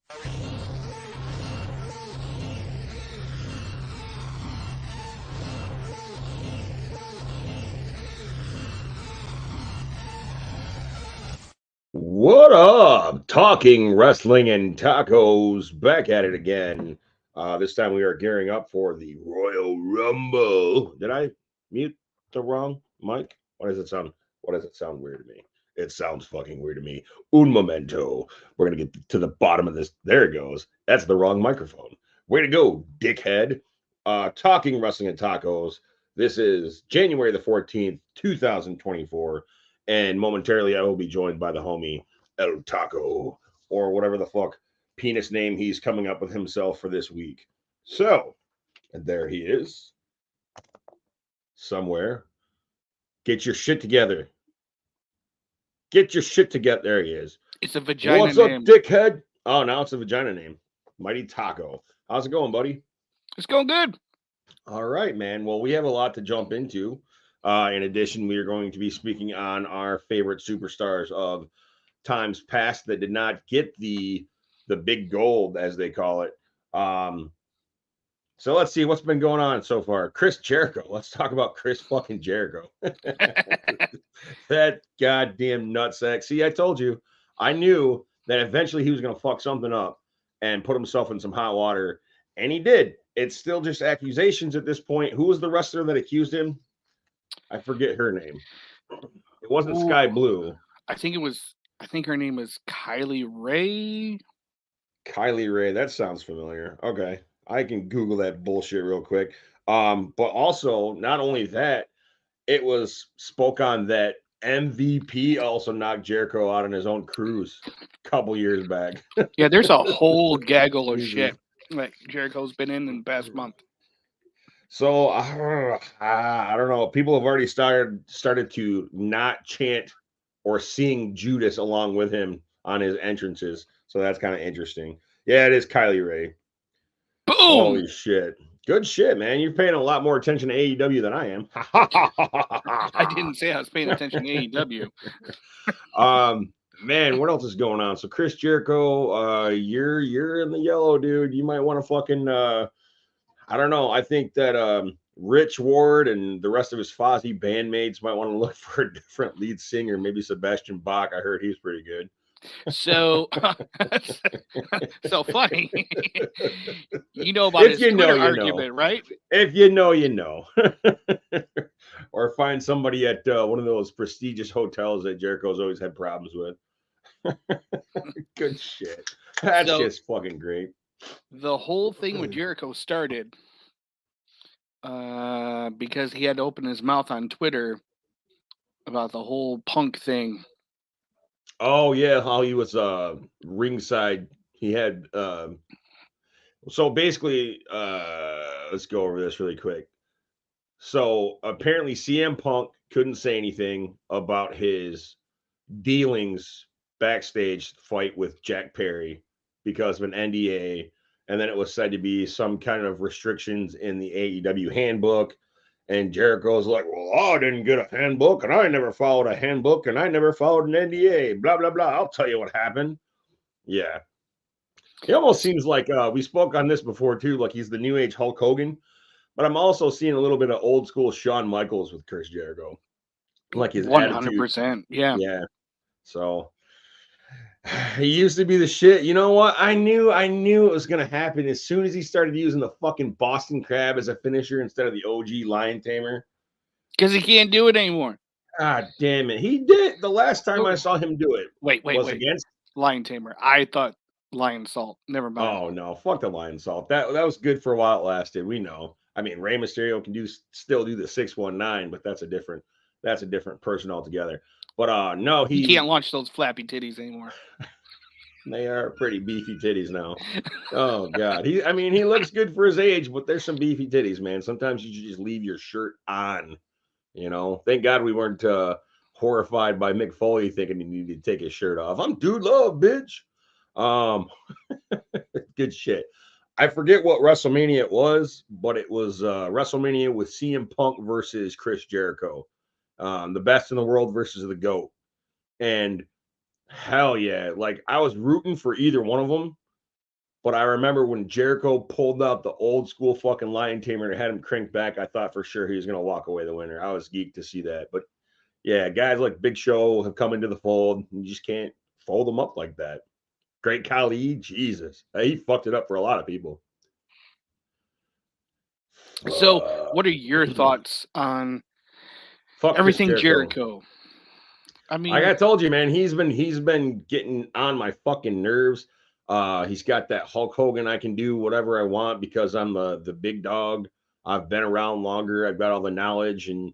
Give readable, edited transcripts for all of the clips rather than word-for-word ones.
What up? Talking wrestling and tacos. Back at it again. This time we are gearing up for the Royal Rumble. Did I mute the wrong mic? Why does it sound? Why does it sound weird to me? It sounds fucking weird to me. Un momento. We're gonna get to the bottom of this. There it goes. That's the wrong microphone. Way to go, dickhead. Talking wrestling and tacos. This is January the 14th, 2024. And momentarily, I will be joined by the homie El Taco, or whatever the fuck penis name he's coming up with himself for this week. So, and there he is, somewhere. Get your shit together. Get your shit together. There he is. It's a vagina What's name. up, dickhead? Oh, now it's a vagina name. Mighty Taco. How's it going, buddy? It's going good. All right, man. Well, we have a lot to jump into. In addition, we are going to be speaking on our favorite superstars of times past that did not get the big gold, as they call it. So let's see what's been going on so far. Chris Jericho. Let's talk about Chris fucking Jericho. That goddamn nutsack. See, I told you. I knew that eventually he was going to fuck something up and put himself in some hot water, and he did. It's still just accusations at this point. Who was the wrestler that accused him? I forget her name. It wasn't Sky Blue. I think her name was Kylie Ray. Kylie Ray. That sounds familiar. Okay. I can Google that bullshit real quick. But also, not only that, it was spoke on that MVP also knocked Jericho out on his own cruise a couple years back. Yeah, there's a whole gaggle of shit like Jericho's been in the past month. So I don't know. People have already started to not chant or sing Judas along with him on his entrances. So that's kind of interesting. Yeah, it is Kylie Ray. Boom! Holy shit. Good shit, man. You're paying a lot more attention to AEW than I am. I didn't say I was paying attention to AEW. Man, what else is going on? So Chris Jericho, you're in the yellow, dude. You might want to fucking I don't know. I think that Rich Ward and the rest of his Fozzy bandmates might want to look for a different lead singer, maybe Sebastian Bach. I heard he's pretty good. So, so funny. You know about his Twitter argument, right? If you know, you know. Or find somebody at one of those prestigious hotels that Jericho's always had problems with. Good shit. That's just fucking great. The whole thing with Jericho started because he had to open his mouth on Twitter about the whole Punk thing. Oh yeah, how he was ringside. He had so basically let's go over this really quick. So apparently CM Punk couldn't say anything about his dealings backstage fight with Jack Perry because of an NDA, and then it was said to be some kind of restrictions in the AEW handbook. And Jericho's like, well, I didn't get a handbook, and I never followed a handbook, and I never followed an NDA, blah, blah, blah. I'll tell you what happened. Yeah. It almost seems like we spoke on this before, too, like he's the new age Hulk Hogan. But I'm also seeing a little bit of old school Shawn Michaels with Chris Jericho. Like his 100%. Attitude. Yeah. Yeah. So he used to be the shit. You know what? I knew it was gonna happen as soon as he started using the fucking Boston Crab as a finisher instead of the OG Lion Tamer. Because he can't do it anymore. God damn it. He did the last time I saw him do it. Wait. Against Lion Tamer. I thought Lion Salt. Never mind. Oh no, fuck the Lion Salt. That was good for a while it lasted. We know. I mean, Rey Mysterio can still do the 619, but that's a different person altogether. But no, he can't launch those flappy titties anymore. They are pretty beefy titties now. Oh god. He looks good for his age, but there's some beefy titties, man. Sometimes you should just leave your shirt on. You know, thank God we weren't horrified by Mick Foley thinking he needed to take his shirt off. I'm dude love, bitch. Good shit. I forget what WrestleMania it was, but it was WrestleMania with CM Punk versus Chris Jericho. The best in the world versus the GOAT. And hell yeah, like I was rooting for either one of them, But I remember when Jericho pulled out the old school fucking lion tamer and had him cranked back, I thought for sure he was going to walk away the winner. I was geeked to see that. But yeah, guys like Big Show have come into the fold. You just can't fold them up like that. Great Khali, Jesus. He fucked it up for a lot of people. So, Uh, what are your thoughts on fuck Chris everything Jericho. Jericho? I Like mean, I told you, man, he's been getting on my fucking nerves. He's got that Hulk Hogan. I can do whatever I want because I'm the big dog. I've been around longer. I've got all the knowledge, and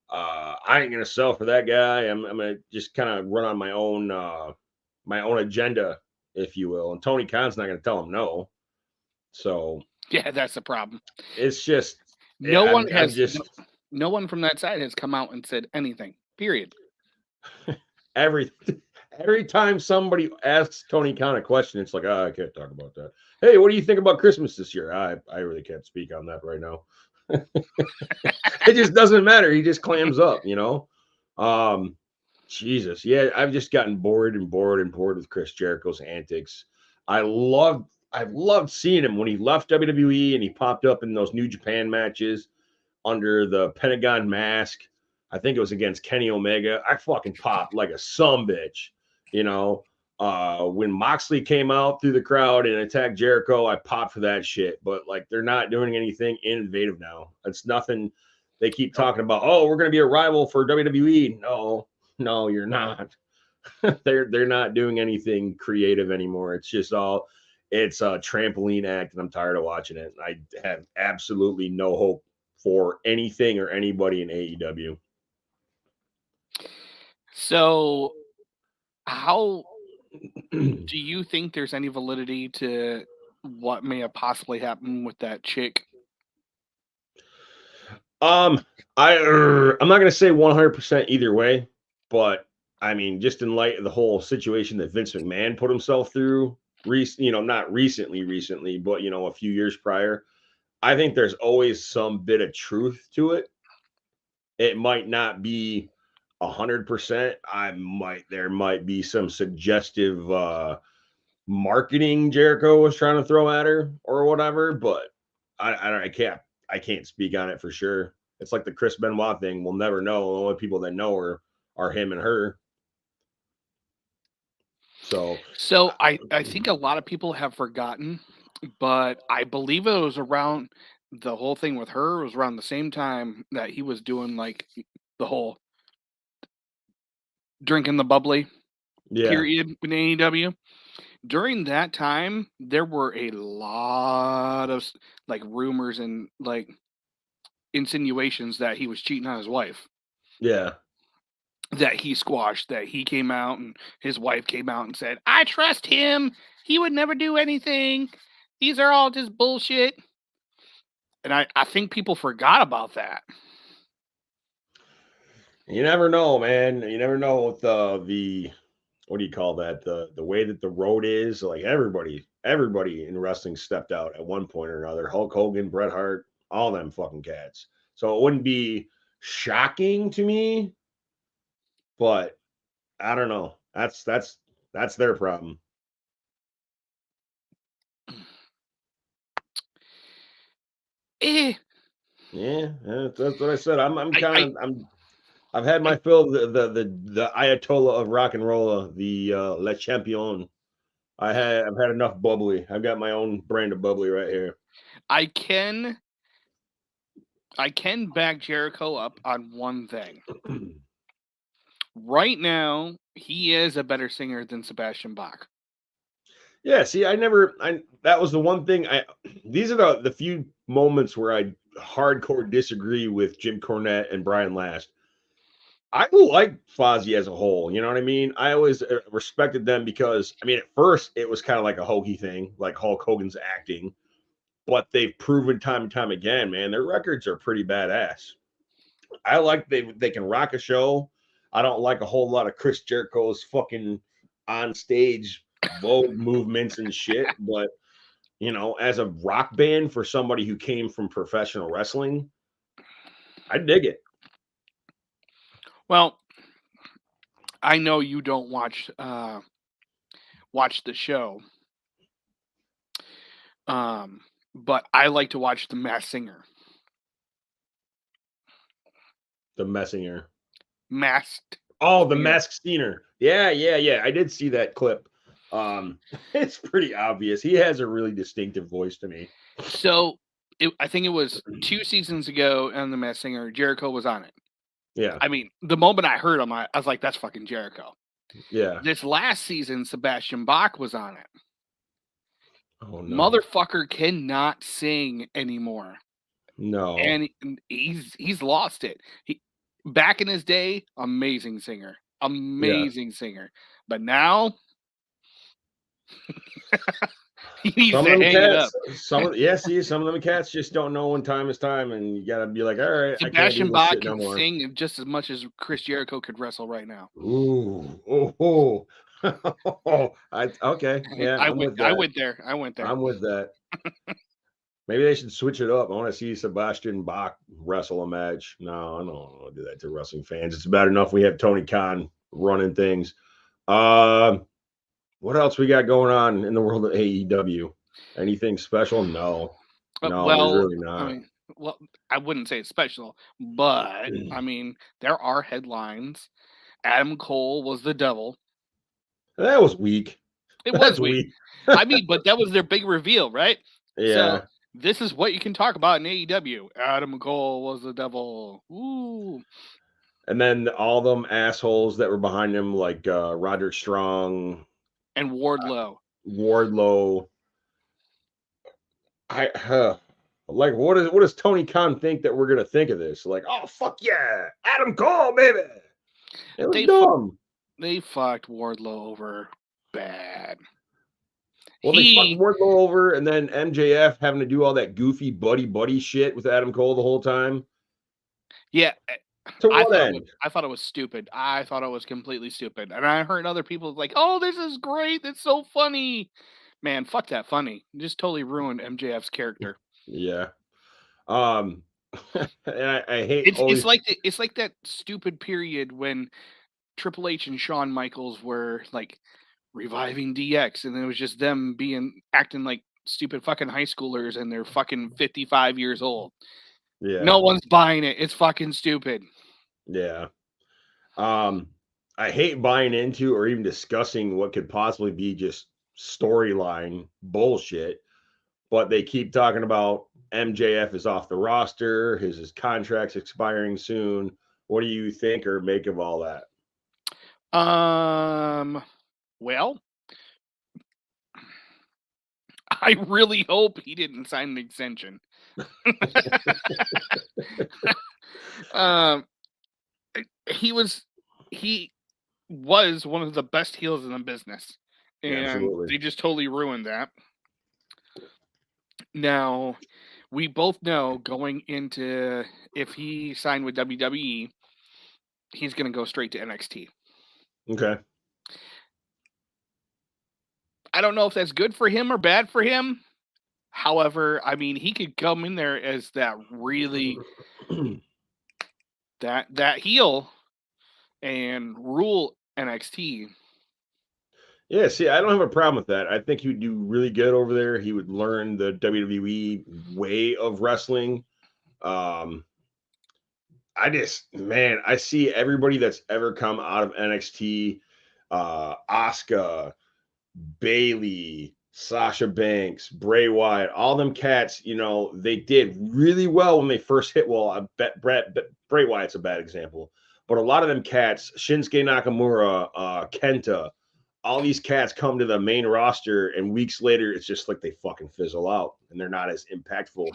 I ain't gonna sell for that guy. I'm gonna just kind of run on my own agenda, if you will. And Tony Khan's not gonna tell him no. So yeah, that's the problem. it's just No one I'm has just no one from that side has come out and said anything. Period. every every time somebody asks Tony Khan a question, it's like, oh, I can't talk about that. Hey, what do you think about Christmas this year? I really can't speak on that right now. It just doesn't matter. He just clams up, you know. Um, Jesus, yeah, I've just gotten bored and bored and bored with Chris Jericho's antics. I've loved seeing him when he left WWE and he popped up in those New Japan matches under the Pentagon mask. I think it was against Kenny Omega. I fucking popped like a some bitch, you know. When Moxley came out through the crowd and attacked Jericho, I popped for that shit. But like, they're not doing anything innovative now. It's nothing. They keep Nope. talking about, oh, we're going to be a rival for WWE. No, no, you're not. They're not doing anything creative anymore. It's a trampoline act, and I'm tired of watching it. I have absolutely no hope for anything or anybody in AEW. So, how do you think there's any validity to what may have possibly happened with that chick? um, I'm not gonna say 100% either way, but I mean, just in light of the whole situation that Vince McMahon put himself through, not recently, but a few years prior, I think there's always some bit of truth to it. It might not be 100%. There might be some suggestive marketing Jericho was trying to throw at her or whatever, but I can't speak on it for sure. It's like the Chris Benoit thing. We'll never know. The only people that know are him and her. So So, I think a lot of people have forgotten, but I believe it was around the whole thing with her was around the same time that he was doing like the whole drinking the bubbly yeah, period in AEW. During that time, there were a lot of like rumors and like insinuations that he was cheating on his wife yeah. that he squashed. That he came out and his wife came out and said, I trust him. He would never do anything. These are all just bullshit. And I think people forgot about that. You never know, man. You never know with the what do you call that? The way that the road is. Like everybody in wrestling stepped out at one point or another. Hulk Hogan, Bret Hart, all them fucking cats. So it wouldn't be shocking to me, but I don't know. That's their problem. Eh, That's what I said. I'm I, I kind of I've had my fill of the Ayatollah of rock and roll, the Le Champion. I've had enough bubbly. I've got my own brand of bubbly right here. I can back Jericho up on one thing. Right now, he is a better singer than Sebastian Bach. Yeah, see, I that was the one thing these are the few moments where I hardcore disagree with Jim Cornette and Brian Last. I like Fozzy as a whole, you know what I mean? I always respected them because I mean at first it was kind of like a hokey thing, like Hulk Hogan's acting, but they've proven time and time again, man, their records are pretty badass. I like they can rock a show. I don't like a whole lot of Chris Jericho's fucking on stage Vogue movements and shit, but as a rock band for somebody who came from professional wrestling, I dig it. Well, I know you don't watch the show, But I like to watch The Masked Singer. The Messinger. Masked Oh, the Singer. Masked Singer. Yeah, yeah, yeah. I did see that clip. It's pretty obvious. He has a really distinctive voice to me. So I think it was 2 seasons ago on The Masked Singer, Jericho was on it. Yeah, I mean, the moment I heard him, I was like, "That's fucking Jericho." yeah. This last season, Sebastian Bach was on it. Oh no, Motherfucker cannot sing anymore, no. and he's lost it. He back in his day, Yeah. amazing singer, but now he needs Some of to them hang it up. cats, some of them cats just don't know when time is time, and you gotta be like, all right, I can't do Sebastian this Bach shit no can more. sing just as much as Chris Jericho could wrestle right now. Ooh, oh, oh. Okay, yeah, I'm with I that. went there. I went there. I'm with that. Maybe they should switch it up. I want to see Sebastian Bach wrestle a match. No, I don't want to do that to wrestling fans. It's bad enough we have Tony Khan running things. Um, what else we got going on in the world of AEW? Anything special? No, no, there's Well, really I not. mean, well, I wouldn't say it's special, but I mean, there are headlines. Adam Cole was the devil. That was weak. It was That's weak. weak. I mean, but that was their big reveal, right? So Yeah. this is what you can talk about in AEW. Adam Cole was the devil. Ooh, And then all them assholes that were behind him, like Roderick Strong, and Wardlow. Wardlow. Like what does Tony Khan think that we're gonna think of this? Like, oh fuck yeah, Adam Cole, baby. It was They fu- dumb. they fucked Wardlow over bad. Well, they fucked He Wardlow over, and then MJF having to do all that goofy buddy shit with Adam Cole the whole time. Yeah, To what end? I thought it was stupid. I thought it was completely stupid. And I heard other people like, "Oh, this is great. It's so funny." Man, fuck that funny. You just totally ruined MJF's character. Yeah. Um, and I hate always. It's like that stupid period when Triple H and Shawn Michaels were like reviving DX, and it was just them being acting like stupid fucking high schoolers, and they're fucking 55 years old. Yeah, No one's buying it. It's fucking stupid. yeah. Um, I hate buying into or even discussing what could possibly be just storyline bullshit, but they keep talking about MJF is off the roster, his contract's expiring soon. What do you think or make of all that? Well, I really hope he didn't sign an extension. um, he was he was one of the best heels in the business, and Absolutely. they just totally ruined that. Now, we both know going into if he signed with WWE, he's going to go straight to NXT. Okay. I don't know if that's good for him or bad for him. However, I mean, he could come in there as that really that heel and rule NXT. Yeah, see, I don't have a problem with that. I think he would do really good over there. He would learn the WWE way of wrestling. Um, man, I see everybody that's ever come out of NXT, Asuka, Bailey, Sasha Banks, Bray Wyatt, all them cats, they did really well when they first hit. Well, I bet Bray Wyatt's a bad example, but a lot of them cats, Shinsuke Nakamura, Kenta, all these cats come to the main roster, and weeks later, it's just like they fucking fizzle out, and they're not as impactful.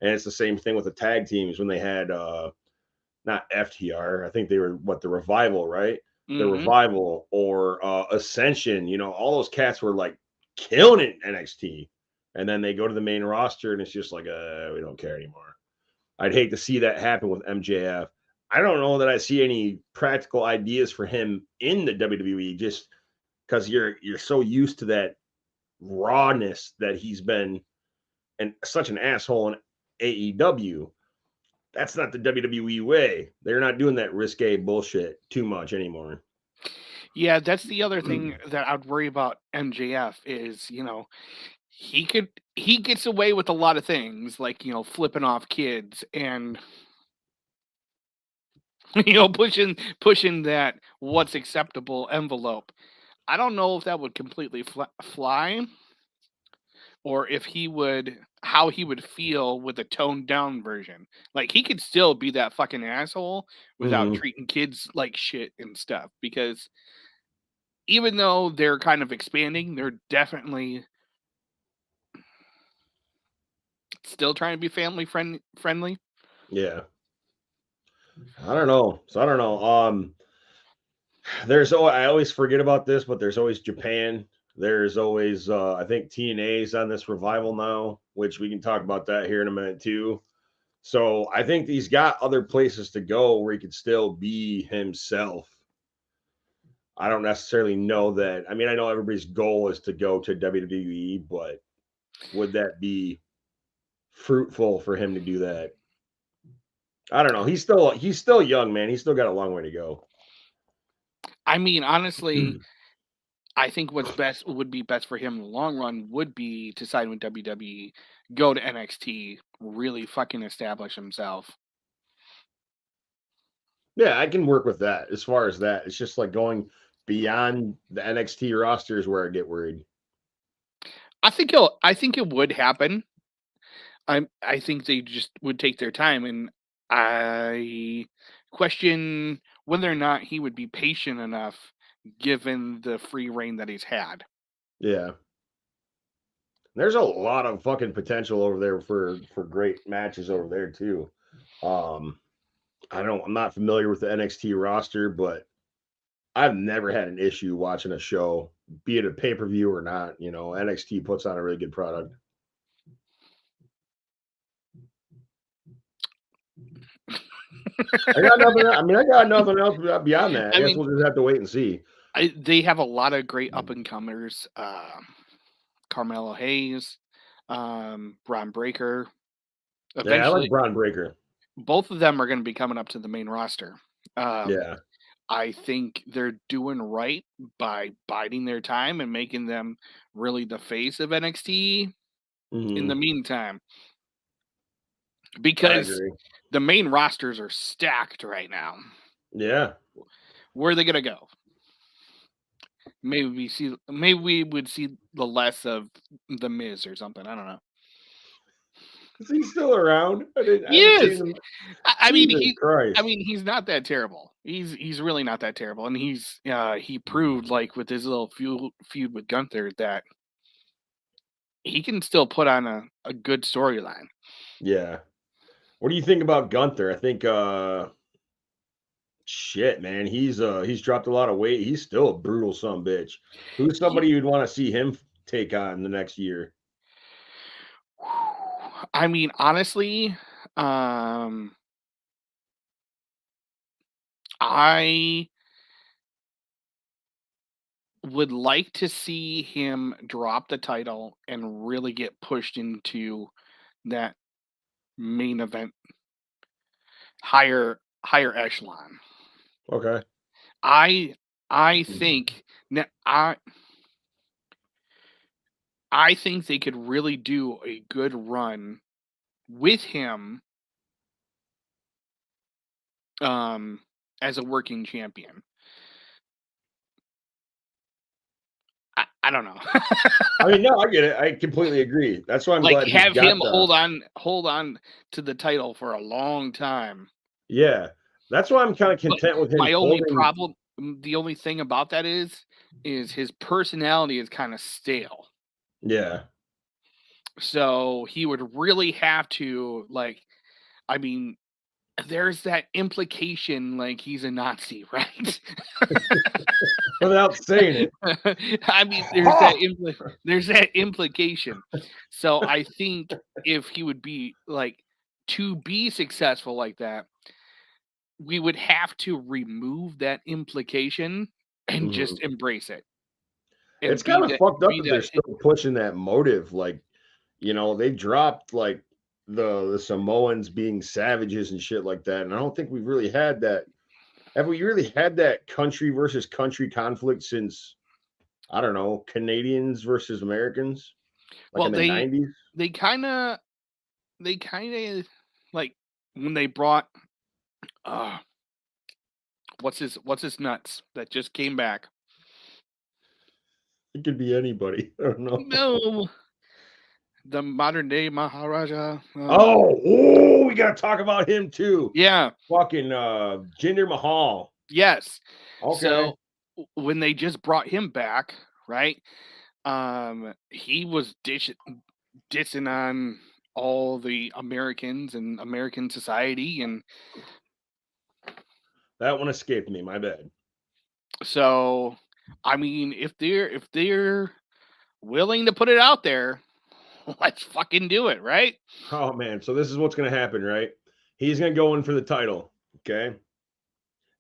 And it's the same thing with the tag teams when they had not FTR. I think they were the Revival, right? The Mm-hmm. Revival or Ascension. All those cats were like killing it in NXT, and then they go to the main roster, and it's just like, we don't care anymore. I'd hate to see that happen with MJF. I don't know that I see any practical ideas for him in the WWE, just because you're so used to that rawness that he's been and such an asshole in AEW. That's not the WWE way. They're not doing that risque bullshit too much anymore. Yeah, that's the other thing that I'd worry about MJF is, he gets away with a lot of things, like, flipping off kids and pushing that what's acceptable envelope. I don't know if that would completely fly, or if he would how he would feel with a toned down version. Like, he could still be that fucking asshole without Mhm. treating kids like shit and stuff, because even though they're kind of expanding, they're definitely still trying to be family friendly. Yeah. I don't know. So I don't know. I always forget about this, but there's always Japan. There's always I think TNA's on this revival now, which we can talk about that here in a minute too. So I think he's got other places to go where he could still be himself. I don't necessarily know that. I mean, I know everybody's goal is to go to WWE, but would that be fruitful for him to do that? I don't know. He's still young, man. He's still got a long way to go. I mean, honestly, I think what's best would be best for him in the long run would be to sign with WWE, go to NXT, really fucking establish himself. Yeah, I can work with that. As far as that, it's just like going beyond the NXT roster is where I get worried. I think it would happen. I think they just would take their time, and I question whether or not he would be patient enough given the free reign that he's had. Yeah. There's a lot of fucking potential over there for great matches over there too. Um, I'm not familiar with the NXT roster, but I've never had an issue watching a show, be it a pay-per-view or not. NXT puts on a really good product. I got nothing else beyond that. I I guess mean, we'll just have to wait and see. they have a lot of great up and comers. Carmelo Hayes, Braun Breaker. Yeah, I like Eventually, Braun Breaker. both of them are going to be coming up to the main roster. Um, Yeah. I think they're doing right by biding their time and making them really the face of NXT in the Hmm. meantime, I because agree. the main rosters are stacked right now. Yeah. Where are they going to go? Maybe we would see the less of the Miz or something. I don't know. Is he still around? I He haven't seen is. him. I mean, Jesus Christ. he's not that terrible. He's really not that terrible, and he proved, like, with his little feud with Gunther, that he can still put on a good storyline. Yeah. What do you think about Gunther? I think shit, man. He's dropped a lot of weight. He's still a brutal son of a bitch. Who's He, somebody you'd want to see him take on the next year? I mean, honestly, um, I would like to see him drop the title and really get pushed into that main event, higher echelon. Okay. I I think that I think they could really do a good run with him, um, as a working champion. I don't know. I mean, no, I get it. I completely agree. That's why I'm Like, glad he's have him got the hold on to the title for a long time. yeah. That's why I'm kind of But content with him my only holding. problem the only thing about that is his personality is kinda stale. Yeah. So, he would really have to, like, I mean, there's that implication, like, he's a Nazi, right? Without saying it. I mean, Ha! there's that implication. So, I think if he would be, like, to be successful like that, we would have to remove that implication and Mhm. just embrace it It's and kind of fucked up be that they're that still pushing that motive. Like, they dropped like the Samoans being savages and shit like that. And I don't think we've really had that. Have we really had that country versus country conflict since I don't know, Canadians versus Americans? like Well, in the they 90s. they kind of they kind of like when they brought uh what's his nuts that just came back. It could be anybody. I don't know. No, the modern day Maharaja. We gotta talk about him too. Yeah, Fucking Jinder Mahal. yes. Okay. So when they just brought him back, right? He was dissing on all the Americans and American society, and That one escaped me, my bad. so I mean, if they're willing to put it out there, let's fucking do it, right? Oh man, so this is what's gonna happen, right? He's gonna go in for the title, okay?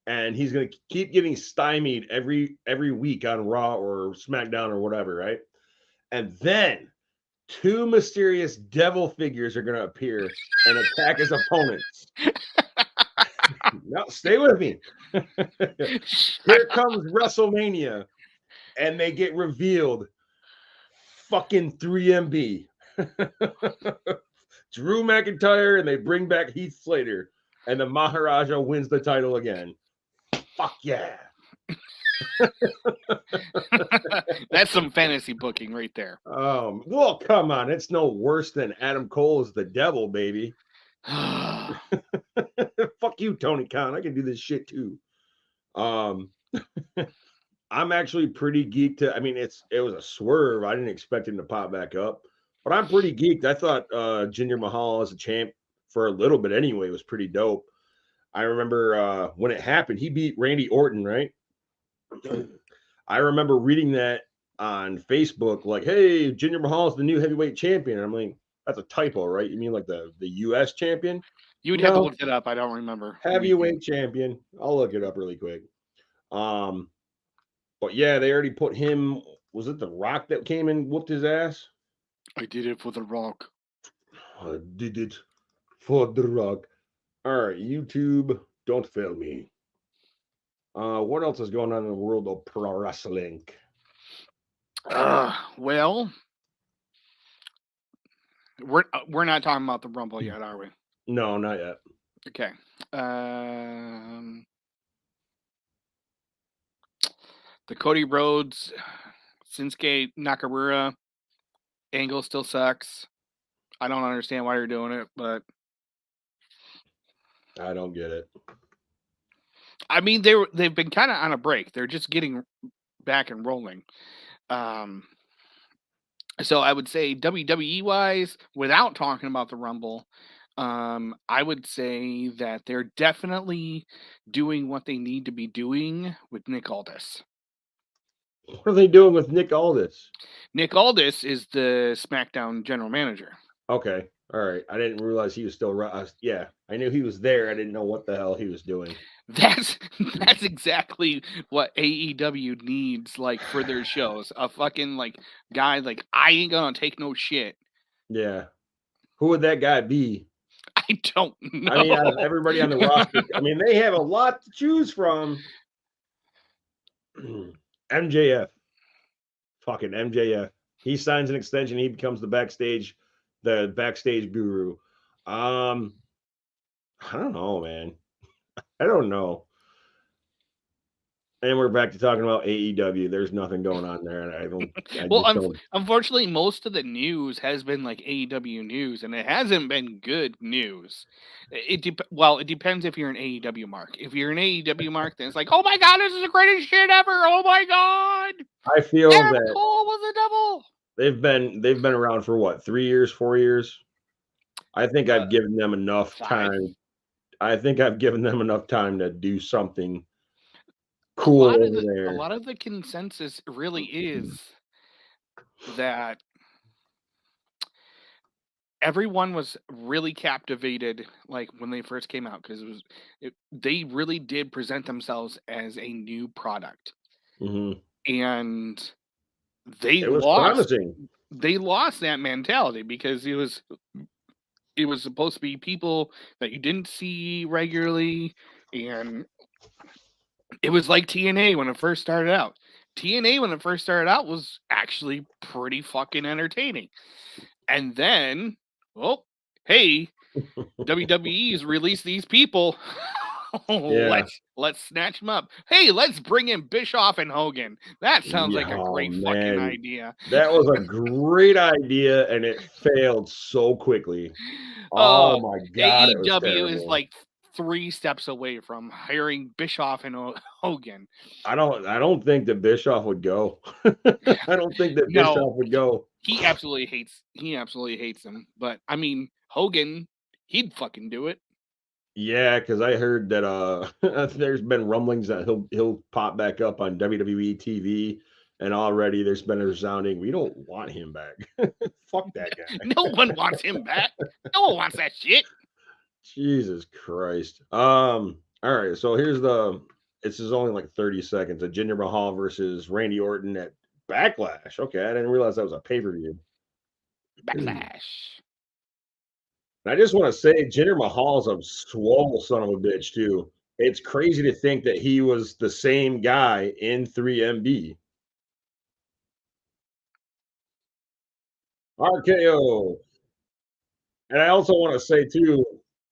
And he's gonna keep getting stymied every week on Raw or SmackDown or whatever, right? And then two mysterious devil figures are gonna appear and attack his opponents. No, stay with me. Here comes WrestleMania, and they get revealed. Fucking 3MB. Drew McIntyre, and they bring back Heath Slater, and the Maharaja wins the title again. Fuck yeah. That's some fantasy booking right there. Well, come on. It's no worse than Adam Cole as the devil, baby. Fuck you, Tony Khan. I can do this shit too. Um, I'm actually pretty geeked to. I mean, it was a swerve. I didn't expect him to pop back up, but I'm pretty geeked. I thought Jinder Mahal as a champ for a little bit anyway was pretty dope. I remember when it happened, he beat Randy Orton, right? I remember reading that on Facebook, like, "Hey, Jinder Mahal is the new heavyweight champion." I'm like, "That's a typo, right? You mean like the U.S. champion?" You would have to No, look it up. I don't remember. heavyweight champion. I'll look it up really quick. Um, but yeah, they already put him. Was it The Rock that came and whooped his ass? I did it for The Rock. I did it for The Rock. All right, YouTube, don't fail me. What else is going on in the world of pro wrestling? Well, we're not talking about the Rumble yet, are we? No, not yet. Okay. The Cody Rhodes, Shinsuke Nakamura angle still sucks. I don't understand why you're doing it, but I don't get it. I mean they've been kind of on a break. They're just getting back and rolling. Um, so I would say WWE wise, without talking about the Rumble, I would say that they're definitely doing what they need to be doing with Nick Aldis. What are they doing with Nick Aldis? Nick Aldis is the SmackDown general manager. Okay, all right. I didn't realize he was still. Yeah, I knew he was there. I didn't know what the hell he was doing. That's exactly what AEW needs, like for their shows. A fucking like guy like I ain't gonna take no shit. Yeah, who would that guy be? I don't know. I mean, out of everybody on the roster, I mean, they have a lot to choose from. MJF, fucking MJF. He signs an extension. He becomes the backstage guru. I don't know, man. I don't know. And we're back to talking about AEW. There's nothing going on there, and I Well, just don't. unfortunately, most of the news has been like AEW news, and it hasn't been good news. It depends if you're an AEW mark. If you're an AEW mark, then it's like, oh my god, this is the greatest shit ever. Oh my god, I feel Adam that Cole was a devil. they've been around for what, 3 years, 4 years. I think I've given them enough 5. time. I think I've given them enough time to do something cool over A there. lot of the consensus really is that everyone was really captivated like when they first came out because they really did present themselves as a new product, Mhm. and they It was lost promising. they lost that mentality because it was supposed to be people that you didn't see regularly, and it was like TNA when it first started out. TNA when it first started out was actually pretty fucking entertaining. And then, oh, hey, WWE's released these people. Yeah. let's snatch them up. Hey, let's bring in Bischoff and Hogan. That sounds Yeah, like a oh great fucking man. idea. That was a great idea and it failed so quickly. Uh, Oh my god, it was AEW is terrible. like 3 steps away from hiring Bischoff and Hogan. I don't think that Bischoff would go. I don't think that No, Bischoff would go. he absolutely hates him. But I mean, Hogan, he'd fucking do it. Yeah, because I heard that there's been rumblings that he'll pop back up on WWE TV, and already there's been a resounding, we don't want him back. Fuck that guy. No one wants him back. No one wants that shit. Jesus Christ. All right, so here's the this is only like 30 seconds. A Jinder Mahal versus Randy Orton at Backlash. Okay, I didn't realize that was a pay-per-view. Backlash. And I just want to say Jinder Mahal's a swole son of a bitch too. It's crazy to think that he was the same guy in 3MB. RKO. And I also want to say too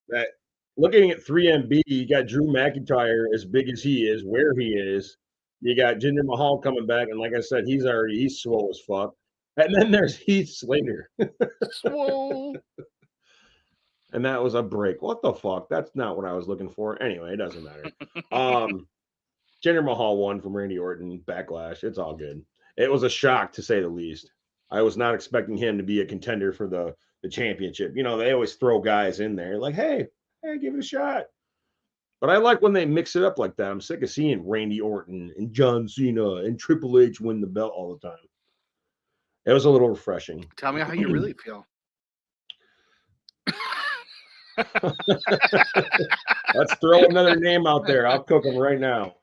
that looking at 3MB, you got Drew McIntyre as big as he is, where he is. You got Jinder Mahal coming back, and like I said, he's swole as fuck. And then there's Heath Slater, Swole. and that was a break. What the fuck? That's not what I was looking for. Anyway, it doesn't matter. Um, Jinder Mahal won from Randy Orton. Backlash. It's all good. It was a shock to say the least. I was not expecting him to be a contender for the championship. You know, they always throw guys in there like, hey, give it a shot. But I like when they mix it up like that. I'm sick of seeing Randy Orton and John Cena and Triple H win the belt all the time. It was a little refreshing. Tell me how you really feel. Let's throw another name out there. I'll cook them right now.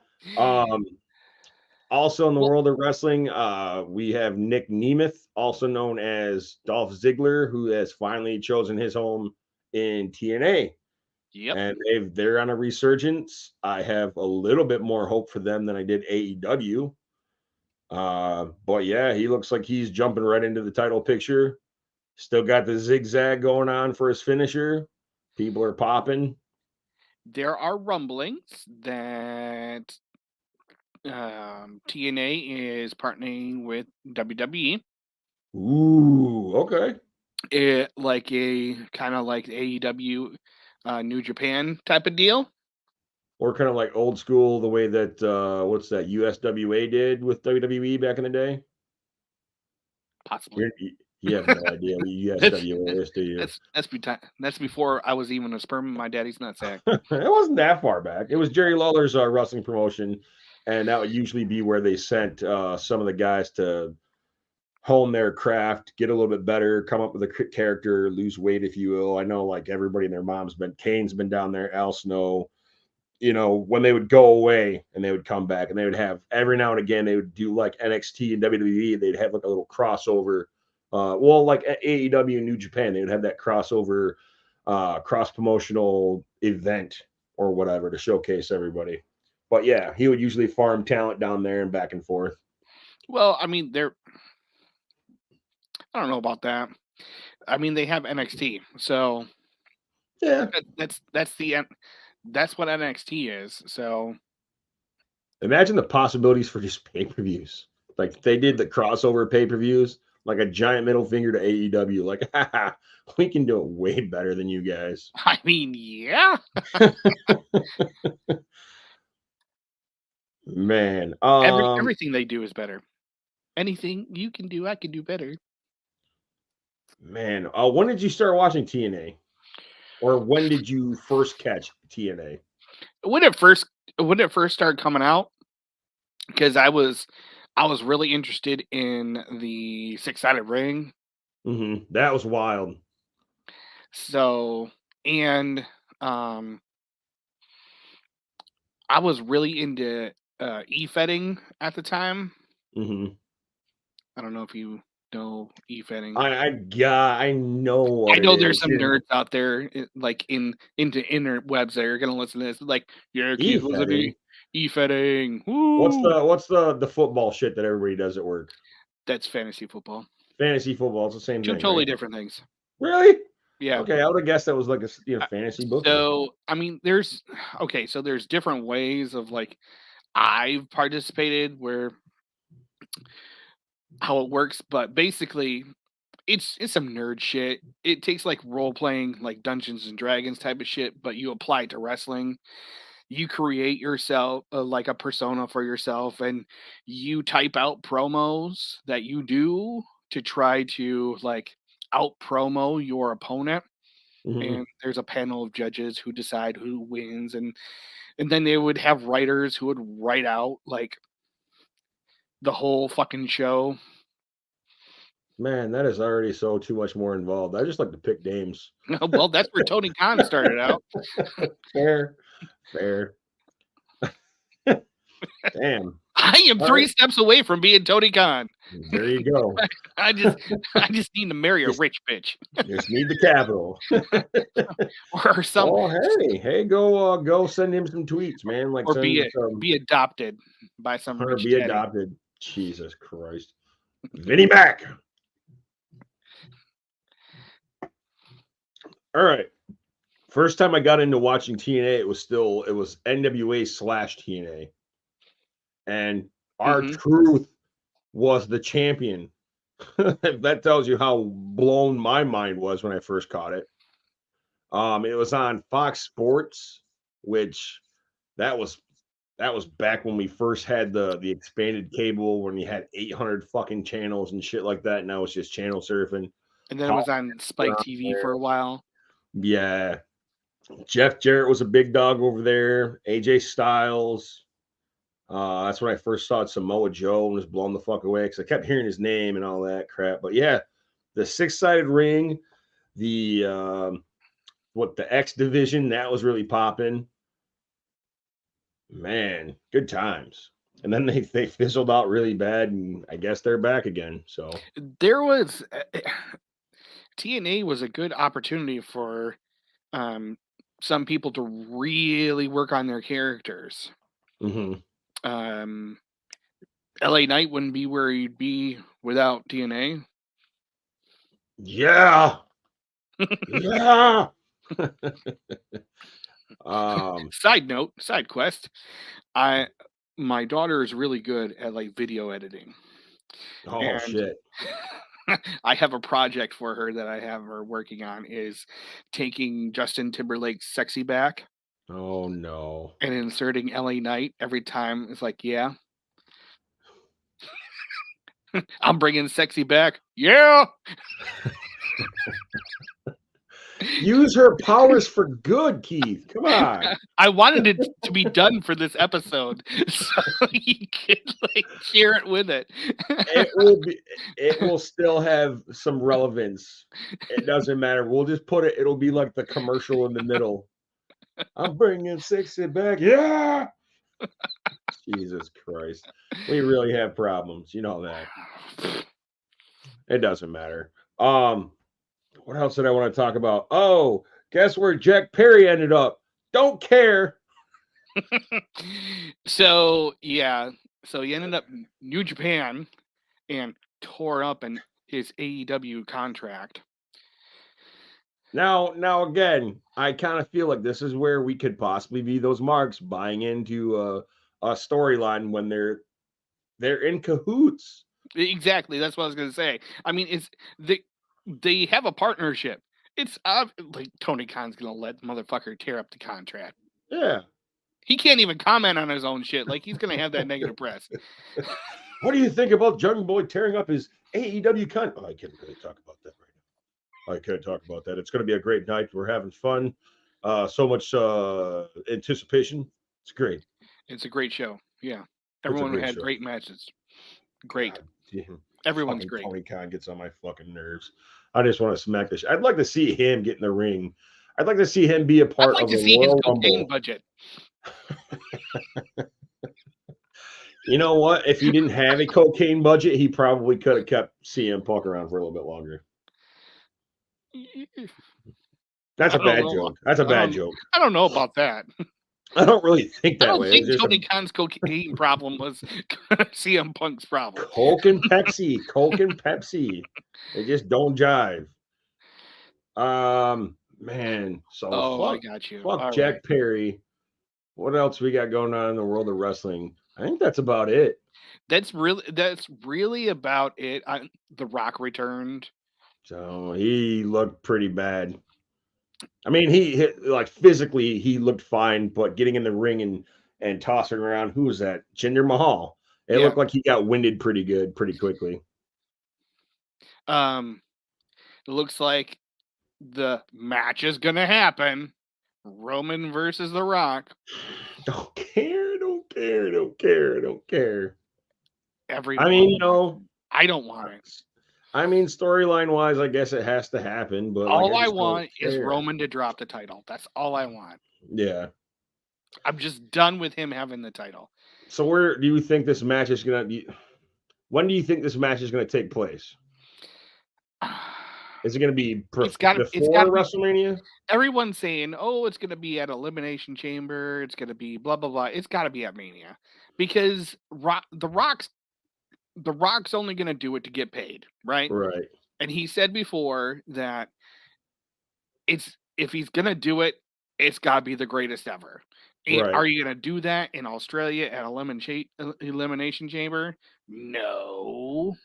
Also in the world of wrestling, we have Nick Nemeth, also known as Dolph Ziggler, who has finally chosen his home in TNA. Yep. And they're on a resurgence. I have a little bit more hope for them than I did AEW. But yeah, he looks like he's jumping right into the title picture. Still got the zigzag going on for his finisher. People are popping. There are rumblings that TNA is partnering with WWE. Ooh, okay. Like a kind of like AEW New Japan type of deal. Or kind of like old school, the way that what's that USWA did with WWE back in the day. Possibly. You have no idea what That's USWA is, do you? that's before I was even a sperm in my daddy's nutsack. It wasn't that far back. It was Jerry Lawler's wrestling promotion, and that would usually be where they sent some of the guys to hone their craft, get a little bit better, come up with a character, lose weight, if you will. I know, like everybody and their mom's been. Kane's been down there. Al Snow. You know, when they would go away and they would come back, and they would have every now and again they would do like NXT and WWE. They'd have like a little crossover. Like AEW and New Japan, they would have that crossover, cross promotional event or whatever to showcase everybody. But yeah, he would usually farm talent down there and back and forth. Well, I mean, I don't know about that. I mean, they have NXT, so Yeah, that's what NXT is. So imagine the possibilities for just pay per views. Like they did the crossover pay per views, like a giant middle finger to AEW. Like, we can do it way better than you guys. I mean, yeah. Man, Everything they do is better. Anything you can do, I can do better. man. When did you start watching TNA, or when did you first catch TNA? When it first started coming out, because I was really interested in the 6-sided ring. That was wild. So and I was really into e-fetting at the time. hmm I don't know if you know e-fetting. I know what I know it there's is. some nerds out there like into interwebs that are gonna listen to this. Like, yeah, Keith was an E-fetting? E-fetting. What's Woo! the football shit that everybody does at work? That's fantasy football. Fantasy football. It's the same Two thing, totally right? different things. Really? Yeah. Okay, I would have guessed that was like a Uh, fantasy booking. So, I mean, so there's different ways of like I've participated where how it works, but basically it's some nerd shit. It takes like role playing, like Dungeons and Dragons type of shit, but you apply it to wrestling. You create yourself like a persona for yourself, and you type out promos that you do to try to like out promo your opponent. Mhm. And there's a panel of judges who decide who wins, and then they would have writers who would write out like the whole fucking show. Man, that is already so too much more involved. I just like to pick games. Well, that's where Tony Khan started out. Fair, fair. Damn. I am All 3 right, steps away from being Tony Khan. there you go. I just I just need to marry a Just rich bitch just need the capital. or some Oh, hey, go send him some tweets, man. Like or send some be adopted by some or rich be daddy. adopted. Jesus Christ. Vinnie Mac. All right. First time I got into watching TNA, it was NWA/TNA. And Mhm. R-Truth was the champion. That tells you how blown my mind was when I first caught it. It was on Fox Sports, which that was back when we first had the expanded cable when you had 800 fucking channels and shit like that. Now it's just channel surfing. And then it Paul was on were Spike on TV there. for a while. Yeah. Jeff Jarrett was a big dog over there. AJ Styles. That's when I first saw Samoa Joe and was blown the fuck away because I kept hearing his name and all that crap. But yeah, the 6-sided ring, the the X division, that was really popping. Man, good times. And then they fizzled out really bad, and I guess they're back again. So There was TNA was a good opportunity for um, some people to really work on their characters. mhm. Um, LA Knight wouldn't be where he'd be without TNA. Yeah, yeah. um, Side note, side quest. I my daughter is really good at like video editing, oh and shit. I have a project for her that I have her working on is taking Justin Timberlake's "Sexy" back Oh no. and inserting LA Knight every time. It's like, yeah, I'm bringing "Sexy" back. Yeah. Use her powers for good, Keith. Come on. I wanted it to be done for this episode so you could like share it with it. It will still have some relevance. It doesn't matter. We'll just put it, it'll be like the commercial in the middle. I'm bringing 60 back. Yeah. Jesus Christ. We really have problems. You know that. It doesn't matter. What else did I want to talk about? Oh, guess where Jack Perry ended up? Don't care. So yeah, so he ended up in New Japan and tore up in his AEW contract. Now again, I kind of feel like this is where we could possibly be those marks buying into a storyline when they're in cahoots. Exactly, that's what I was gonna say. I mean, it's they have a partnership. It's like Tony Khan's gonna let motherfucker tear up the contract. Yeah. He can't even comment on his own shit. Like he's gonna have that negative press. What do you think about Jungle Boy tearing up his AEW con? Oh, I can't really talk about that right now. I can't talk about that. It's going to be a great night. We're having fun. So much anticipation. It's great. It's a great show. Yeah, It's a everyone great had show. great matches. Great. God damn. Everyone's Fucking great. Tony Khan gets on my fucking nerves. I just want to smack this. I'd like to see him get in the ring. I'd like to see him be a I'd part like of to the see his Royal cocaine Rumble. budget. You know what? If he didn't have a cocaine budget, he probably could have kept CM Punk around for a little bit longer. That's I a don't bad know. joke. That's a bad joke. I don't know about that. I don't really think I that don't way. It's think just a Tony Khan's cocaine problem was CM Punk's problem. Coke and Pepsi, Coke and Pepsi. They just don't jive. Man, so Oh, I fuck, got you. fuck All right. Jack Perry. What else we got going on in the world of wrestling? I think that's about it. That's really about it. The Rock returned. So he looked pretty bad. I mean, like physically he looked fine, but getting in the ring and tossing around, who was that? Jinder Mahal. It Yeah. looked like he got winded pretty good, pretty quickly. Um it looks like the match is going to happen. Roman versus The Rock. Don't care, don't care, don't care, don't care. I Everyone mean, wants it. I don't want it. I mean, storyline wise, I guess it has to happen, but like, All I I just don't want is care. Roman to drop the title. That's all I want. Yeah. I'm just done with him having the title. So where do you think this match is gonna be? When do you think this match is gonna take place? Is it gonna be It's got before to be. WrestleMania? Everyone's saying, "Oh, it's going to be at Elimination Chamber. It's going to be blah blah blah." It's got to be at Mania, because the Rock's only going to do it to get paid, right? Right, And he said before that if he's going to do it, it's got to be the greatest ever. right. Are you going to do that in Australia at Elimination Chamber? No.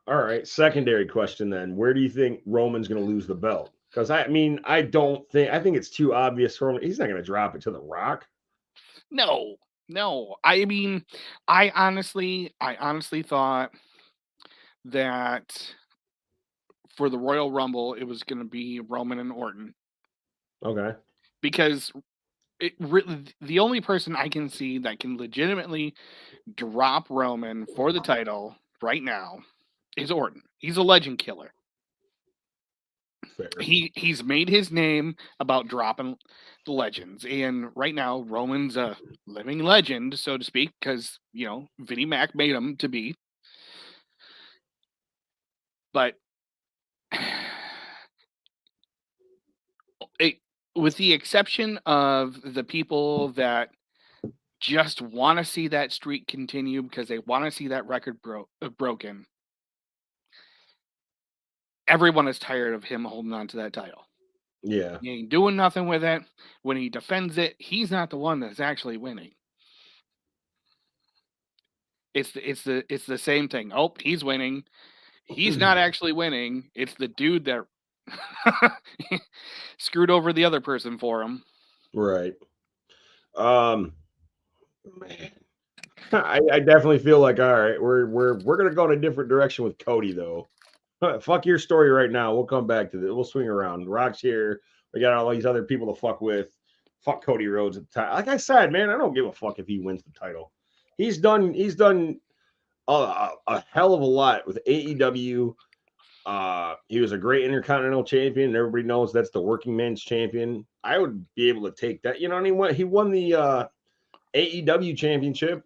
All right. Secondary question then: where do you think Roman's gonna lose the belt? Because I mean, I think it's too obvious for him. He's not gonna drop it to The Rock. No. No. I mean, I honestly thought that for the Royal Rumble, it was going to be Roman and Orton, Okay. because the only person I can see that can legitimately drop Roman for the title right now is Orton. He's a legend killer. Fair. He's made his name about dropping the legends, and right now Roman's a living legend, so to speak, because Vinnie Mac made him to be. But it, with the exception of the people that just want to see that streak continue because they want to see that record broken, everyone is tired of him holding on to that title. Yeah. He ain't doing nothing with it. When he defends it, he's not the one that's actually winning. It's the same thing. Oh, he's winning. He's not actually winning. It's the dude that screwed over the other person for him. Right. Um. Man, I definitely feel like all right, we're gonna go in a different direction with Cody though. Fuck your story right now. We'll come back to this. We'll swing around. Rock's here. We got all these other people to fuck with. Fuck Cody Rhodes at the time. Like I said, man, I don't give a fuck if he wins the title. He's done a hell of a lot with AEW. He was a great intercontinental champion, and everybody knows that's the working man's champion. I would be able to take that. You know, and he won the AEW championship.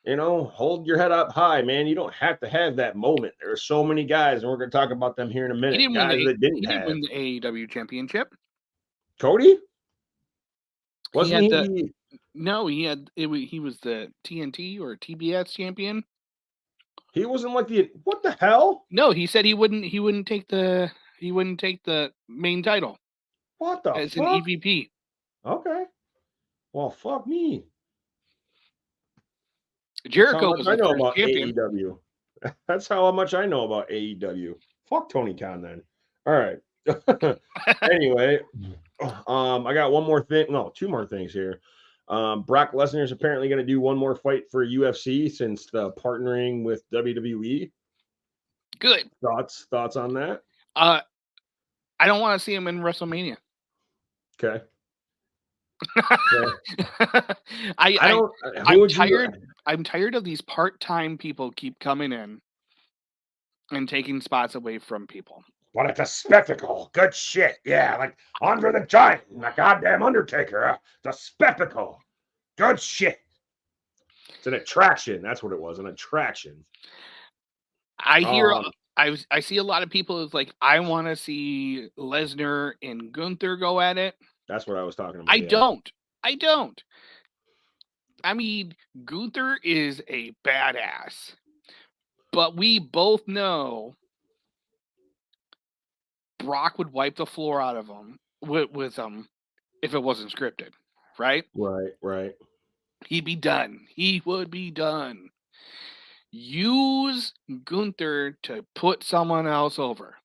Hold your head up high, man. You don't have to have that moment. There are so many guys, and we're going to talk about them here in a He minute. didn't win Guys the that didn't he didn't have win the AEW championship. Cody. He Wasn't had he the the? No, he was the TNT or TBS champion. He wasn't like the. What the hell? No, he said he wouldn't take the main title What the as an fuck? EVP. Okay. Well, fuck me. That's how Jericho much was I the know first about champion. AEW. That's how much I know about AEW. Fuck Tony Khan then. All right. Anyway, I got one more thing. No, two more things here. Brock Lesnar is apparently going to do one more fight for UFC since partnering with WWE. Good. Thoughts on that? I don't want to see him in WrestleMania. Okay. I, I I don't. Who I'm would you? tired. I'm tired of these part-time people keep coming in and taking spots away from people. But it's a spectacle. Good shit. Yeah, like Andre the Giant and the goddamn Undertaker. It's a spectacle. Good shit. It's an attraction. That's what it was. An attraction. I hear Um, I see a lot of people who's like, I want to see Lesnar and Gunther go at it. that's what I was talking I about. Yeah. don't. I don't. I mean, Gunther is a badass, but we both know Brock would wipe the floor out of him with if it wasn't scripted, right? Right, right. He'd be done. He would be done. Use Gunther to put someone else over.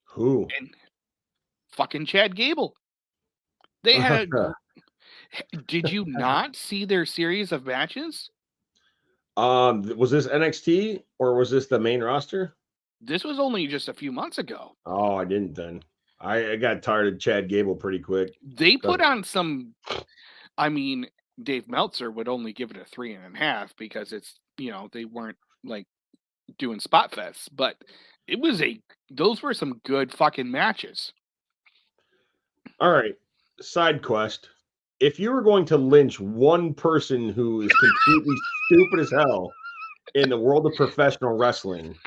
Who? And fucking Chad Gable. They had did you not see their series of matches? Was this NXT or was this the main roster? This was only just a few months ago. Oh, I didn't then. I got tired of Chad Gable pretty quick. They put on some, I mean, Dave Meltzer would only give it a 3.5 because it's, they weren't like doing spot fests, but those were some good fucking matches. All right. Side quest. If you were going to lynch one person who is completely stupid as hell in the world of professional wrestling,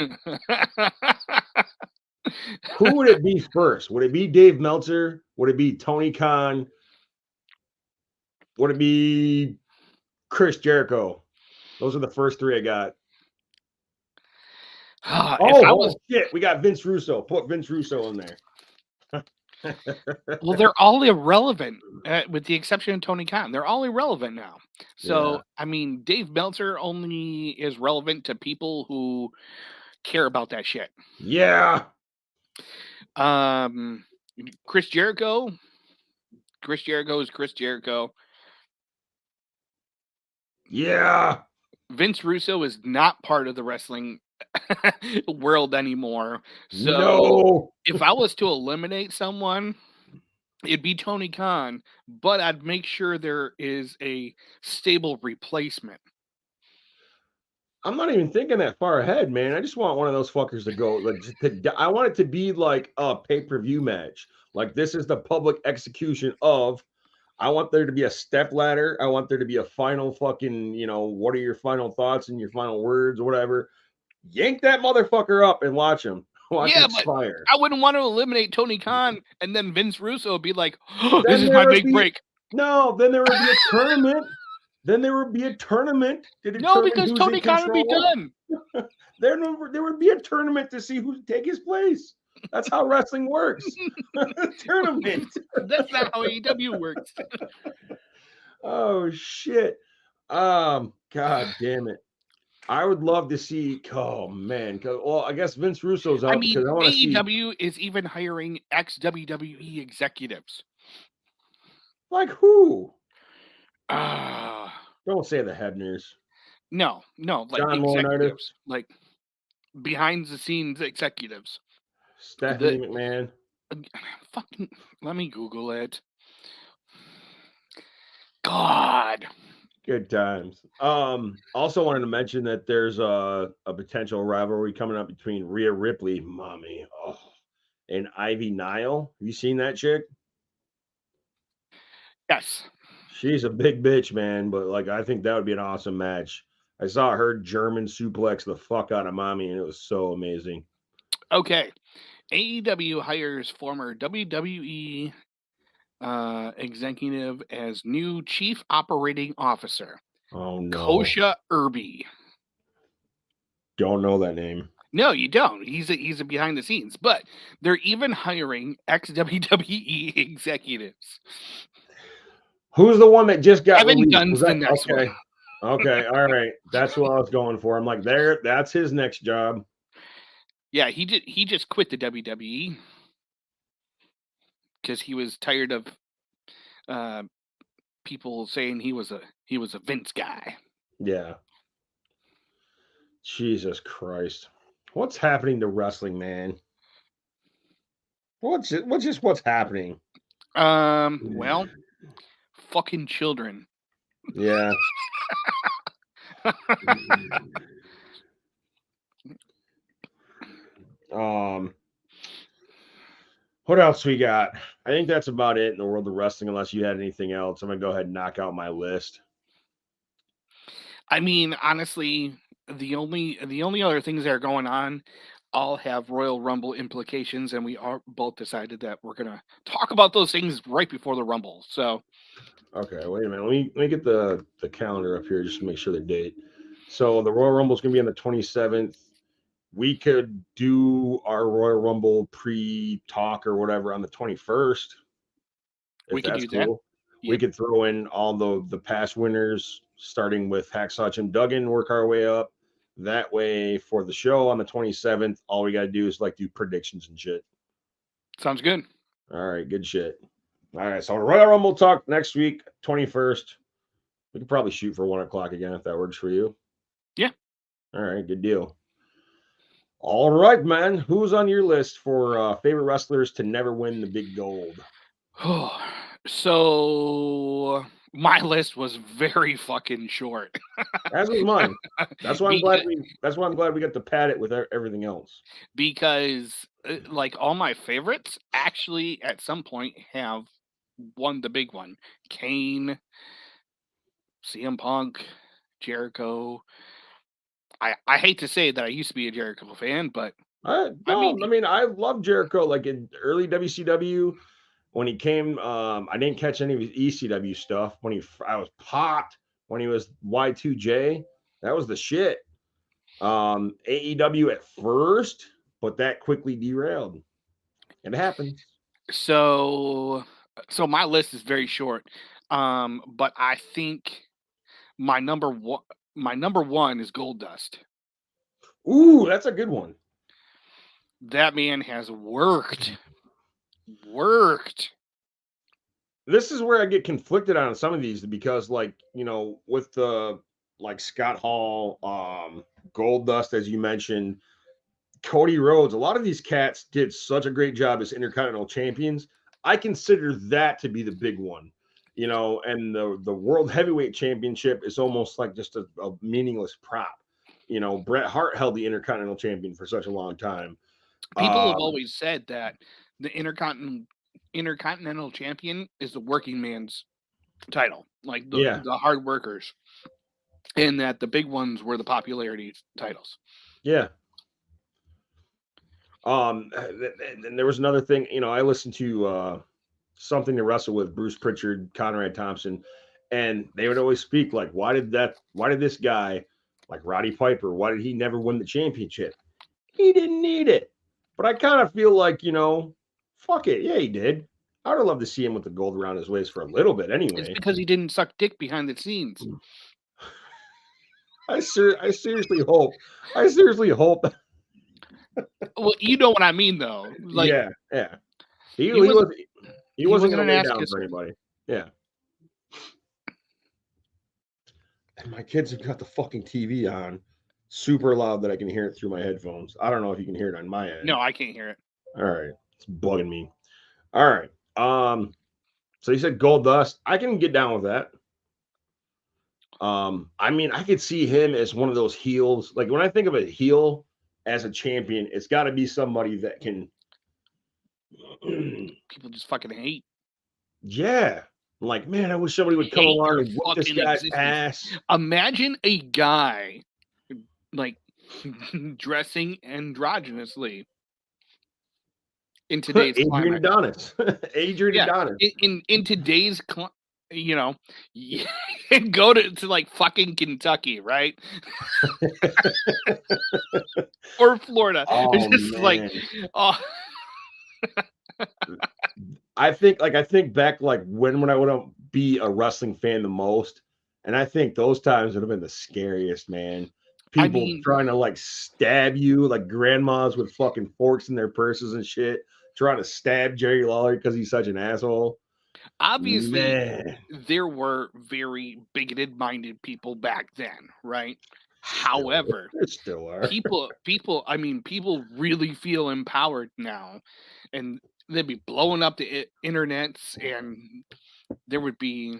who would it be first? Would it be Dave Meltzer? Would it be Tony Khan? Would it be Chris Jericho? Those are the first three I got. Shit. We got Vince Russo. Put Vince Russo in there. Well, they're all irrelevant, with the exception of Tony Khan. They're all irrelevant now. So, Yeah. I mean, Dave Meltzer only is relevant to people who care about that shit. Yeah. Chris Jericho. Chris Jericho is Chris Jericho. Yeah. Vince Russo is not part of the wrestling world anymore. So No. if I was to eliminate someone, it'd be Tony Khan, but I'd make sure there is a stable replacement. I'm not even thinking that far ahead, man. I just want one of those fuckers to go. I want it to be like a pay-per-view match. Like this is the public execution of. I want there to be a step ladder. I want there to be a final fucking, what are your final thoughts and your final words or whatever. Yank that motherfucker up and watch him. Watch him expire. I wouldn't want to eliminate Tony Khan and then Vince Russo would be like, oh, this is my big break. No, then there would be a tournament. Then there would be a tournament. No, because Tony Khan would be done. There would be a tournament to see who would take his place. That's how wrestling works. Tournament. That's not how AEW works. Oh shit. God damn it. I would love to see. Oh man. Well, I guess Vince Russo's out because I want to see. AEW is even hiring ex-WWE executives. Like who? Don't say the Hebners. No, like John executives, like behind the scenes executives. Stephanie McMahon. Fucking, let me Google it. God. Good times. Also wanted to mention that there's a potential rivalry coming up between Rhea Ripley, and Ivy Nile. Have you seen that chick? Yes. She's a big bitch, man, but I think that would be an awesome match. I saw her German suplex the fuck out of mommy, and it was so amazing. Okay. AEW hires former WWE executive as new chief operating officer. Oh no. Kosha Irby. Don't know that name. No, you don't. He's a behind the scenes, but they're even hiring ex-WWE executives. Who's the one that just got Kevin Dunn's the next one. Okay, all right. That's what I was going for. I'm like, that's his next job. Yeah, he just quit the WWE because he was tired of people saying he was a Vince guy. Yeah. Jesus Christ. What's happening to wrestling, man? What's happening? Well, fucking children. Yeah. What else we got? I think that's about it in the world of wrestling, unless you had anything else. I'm gonna go ahead and knock out my list. I mean, honestly, the only other things that are going on all have Royal Rumble implications, and we are both decided that we're gonna talk about those things right before the Rumble. So Okay, wait a minute. Let me get the calendar up here just to make sure the date. So the Royal Rumble is going to be on the 27th. We could do our Royal Rumble pre-talk or whatever on the 21st, we if could that's do that. cool. We Yep, could throw in all the past winners, starting with Hacksaw Jim Duggan, work our way up. That way, for the show on the 27th, all we got to do is like do predictions and shit. sounds good. All right, good shit. All right, so Royal Rumble talk next week, 21st. We could probably shoot for 1 o'clock again if that works for you. Yeah. All right, good deal. All right, man. Who's on your list for favorite wrestlers to never win the big gold? So my list was very fucking short As was mine. That's why I'm glad because we. That's why I'm glad we got to pad it with everything else. like all my favorites actually at some point have won the big one. Kane, CM Punk, Jericho. I hate to say that I used to be a Jericho fan, but I mean, No, I mean I love Jericho. Like in early WCW when he came, I didn't catch any of his ECW stuff when I was popped when he was Y2J. That was the shit. AEW at first, but that quickly derailed. It happens. so my list is very short. But I think my number one is Gold Dust. Ooh, that's a good one. That man has worked. This is where I get conflicted on some of these because, like, with the like Scott Hall, Gold Dust, as you mentioned, Cody Rhodes, a lot of these cats did such a great job as Intercontinental Champions. I consider that to be the big one, and the World Heavyweight Championship is almost like just a meaningless prop. Bret Hart held the Intercontinental Champion for such a long time. People have Um, always said that the Intercontinental Champion is the working man's title, like yeah, the hard workers, and that the big ones were the popularity titles. yeah. And there was another thing, I listened to something to wrestle with Bruce Pritchard, Conrad Thompson, and they would always speak like, why did this guy, like Roddy Piper, why did he never win the championship? He didn't need it. But I kind of feel like, fuck it. Yeah, he did. I would have loved to see him with the gold around his waist for a little bit It's anyway. because he didn't suck dick behind the scenes. I seriously hope. I seriously hope. Well, you know what I mean, though. Like Yeah, yeah. He he wasn't was he he wasn't wasn't gonna an lay ass down for kisser. anybody. Yeah. And my kids have got the fucking TV on super loud that I can hear it through my headphones. I don't know if you can hear it on my end. No, I can't hear it. All right. It's bugging me. All right. So you said Gold Dust. I can get down with that. I mean, I could see him as one of those heels. Like when I think of a heel as a champion, it's got to be somebody that can, People just fucking hate yeah. Like, man, I wish somebody would come hate along their and whoop this fucking guy's existence. ass. Imagine a guy like dressing androgynously in today's Adrian climate. Adonis. Adrian Yeah, Adonis. in today's you know, go to like fucking Kentucky, right? Or Florida. It's Oh just like, man. oh, I think back like when I would be a wrestling fan the most, and I think those times would have been the scariest, man. I People mean, trying to like stab you, like grandmas with fucking forks in their purses and shit, trying to stab Jerry Lawler because he's such an asshole. obviously Man, there were very bigoted minded people back then, right? still However, there still are. people really feel empowered now, and they'd be blowing up the internets, and there would be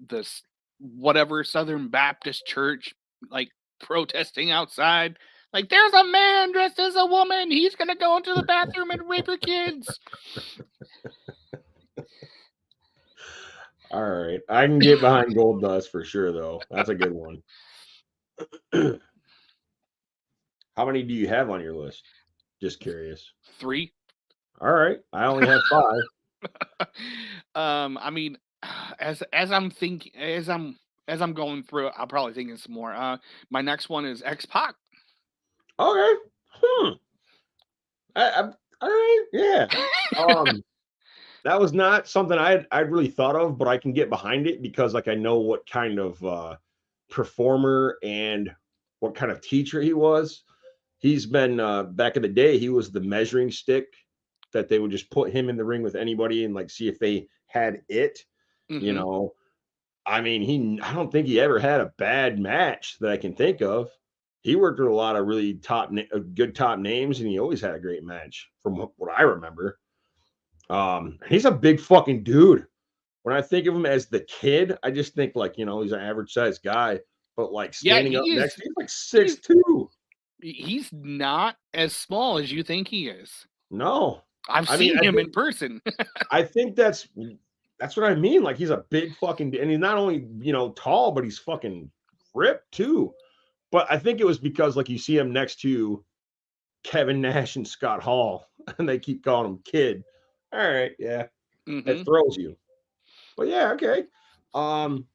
this whatever Southern Baptist church like protesting outside. Like, there's a man dressed as a woman. He's gonna go into the bathroom and rape her kids. All right, I can get behind Gold Dust for sure, though. That's a good one. How many do you have on your list? Just curious. 3. All right. I only have 5. I mean, as I'm thinking, as I'm going through it, I'll probably think of some more. My next one is X Pac. Okay. Hmm. All right. Yeah. Um, that was not something I'd really thought of, but I can get behind it because like I know what kind of performer and what kind of teacher he was. He's been back in the day, he was the measuring stick that they would just put him in the ring with anybody and like see if they had it, you Hmm. know. I mean, I don't think he ever had a bad match that I can think of. He worked with a lot of really good top names, and he always had a great match from what I remember. He's a big fucking dude. When I think of him as the kid, I just think like, he's an average sized guy, but like Yeah, standing up next, he's like he's 6'2". he's not as small as you think he is. No. I've I mean, seen him in person. I think that's what I mean. Like he's a big fucking and he's not only, tall, but he's fucking ripped too. But I think it was because like you see him next to Kevin Nash and Scott Hall, and they keep calling him kid. All right, yeah. It Hmm. throws you. But yeah, okay. Um,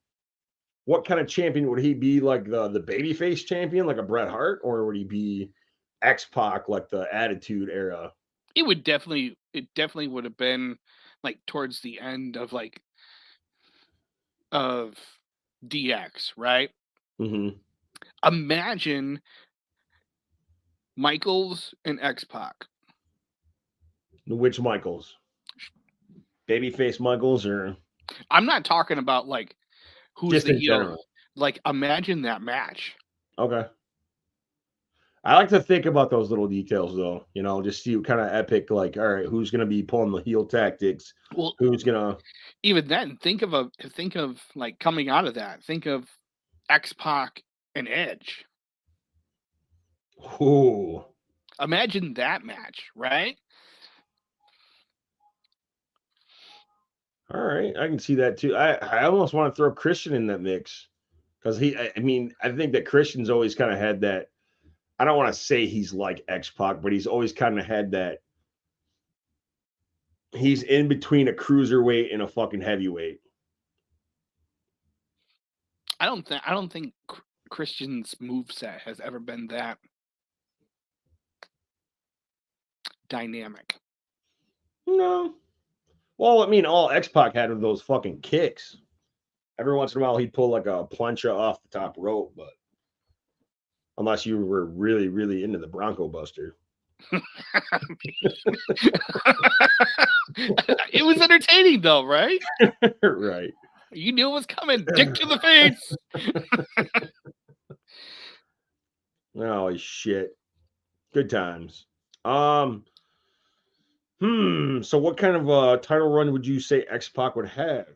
what kind of champion would he be? Like the babyface champion, like a Bret Hart, or would he be X Pac, like the Attitude Era? It definitely would have been like towards the end of of DX, right? Hmm. Imagine Michaels and X Pac. Which Michaels? Babyface Michaels, or I'm not talking about like who's just the in heel. general? Like imagine that match. Okay. I like to think about those little details though, just see what kind of epic, like, all right, who's gonna be pulling the heel tactics? Well, Who's gonna even then, think of like coming out of that. Think of X Pac and Edge. Ooh. Imagine that match, right? All right, I can see that too. I almost want to throw Christian in that mix because I mean, I think that Christian's always kind of had that. I don't want to say he's like X Pac, but he's always kind of had that. He's in between a cruiserweight and a fucking heavyweight. I don't think Christian's moveset has ever been that dynamic. No. Well, I mean, all X Pac had were those fucking kicks. Every once in a while, he'd pull like a plancha off the top rope, but unless you were really, really into the Bronco Buster. It was entertaining though, right? Right. You knew it was coming. Dick to the face. Oh shit. Good times. So what kind of title run would you say X Pac would have?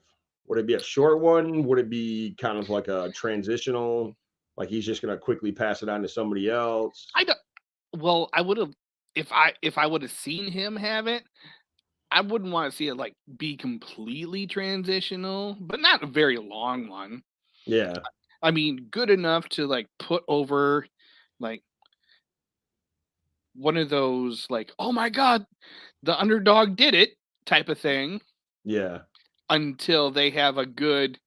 Would it be a short one? Would it be kind of like a transitional? Like he's just gonna quickly pass it on to somebody else? I don't. Well, I would have if I would have seen him have it. I wouldn't want to see it like be completely transitional, but not a very long one. Yeah, I mean, good enough to like put over like one of those like, oh my god, the underdog did it type of thing yeah, until they have a good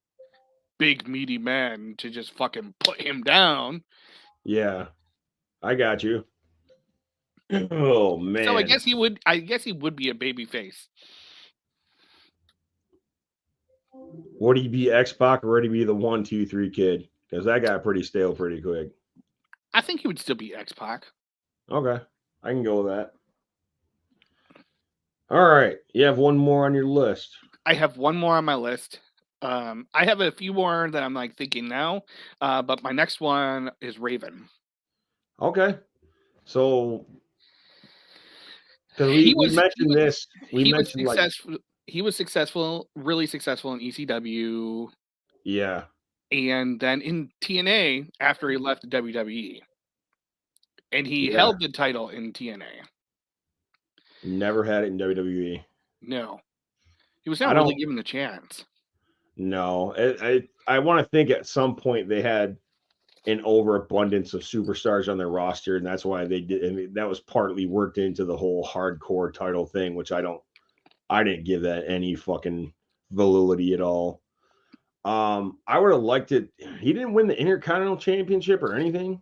big meaty man to just fucking put him down. yeah. I got you. Oh So man. I guess he would be a baby face. Would he be X Pac or would he be the 1, 2, 3 kid? Because that got pretty stale pretty quick. I think he would still be X Pac. Okay. I can go with that. All right. You have one more on your list. I have one more on my list. I have a few more that I'm like thinking now, but my next one is Raven. Okay. So because we He mentioned was this, we he was mentioned like successful. He was successful, really successful in ECW, yeah, and then in TNA after he left WWE, and he yeah. held the title in TNA. Never had it in WWE. No, he was I never really don't given the chance. know. I want to think at some point they had an overabundance of superstars on their roster, and that's why they did. And that was partly worked into the whole hardcore title thing, which I didn't give that any fucking validity at all. I would have liked it. He didn't win the Intercontinental Championship or anything.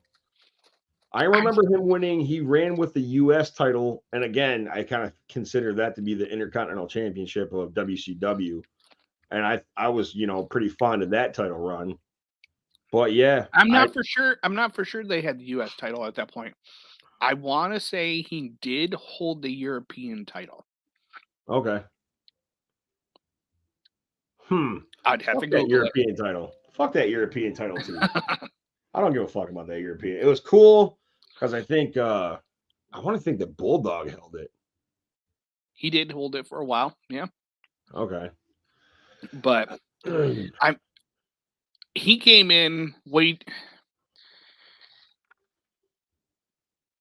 I I, remember him winning. He ran with the U.S. title, and again, I kind of consider that to be the Intercontinental Championship of WCW. And I was pretty fond of that title run. But yeah, I'm I not for sure. I'm not for sure they had the U.S. title at that point. I want to say he did hold the European title. okay. I'd have Fuck to that Google it. European title. Fuck that European title too. I don't give a fuck about that European. It was cool because I want to think that Bulldog held it. He did hold it for a while, yeah. Okay. But I he came in wait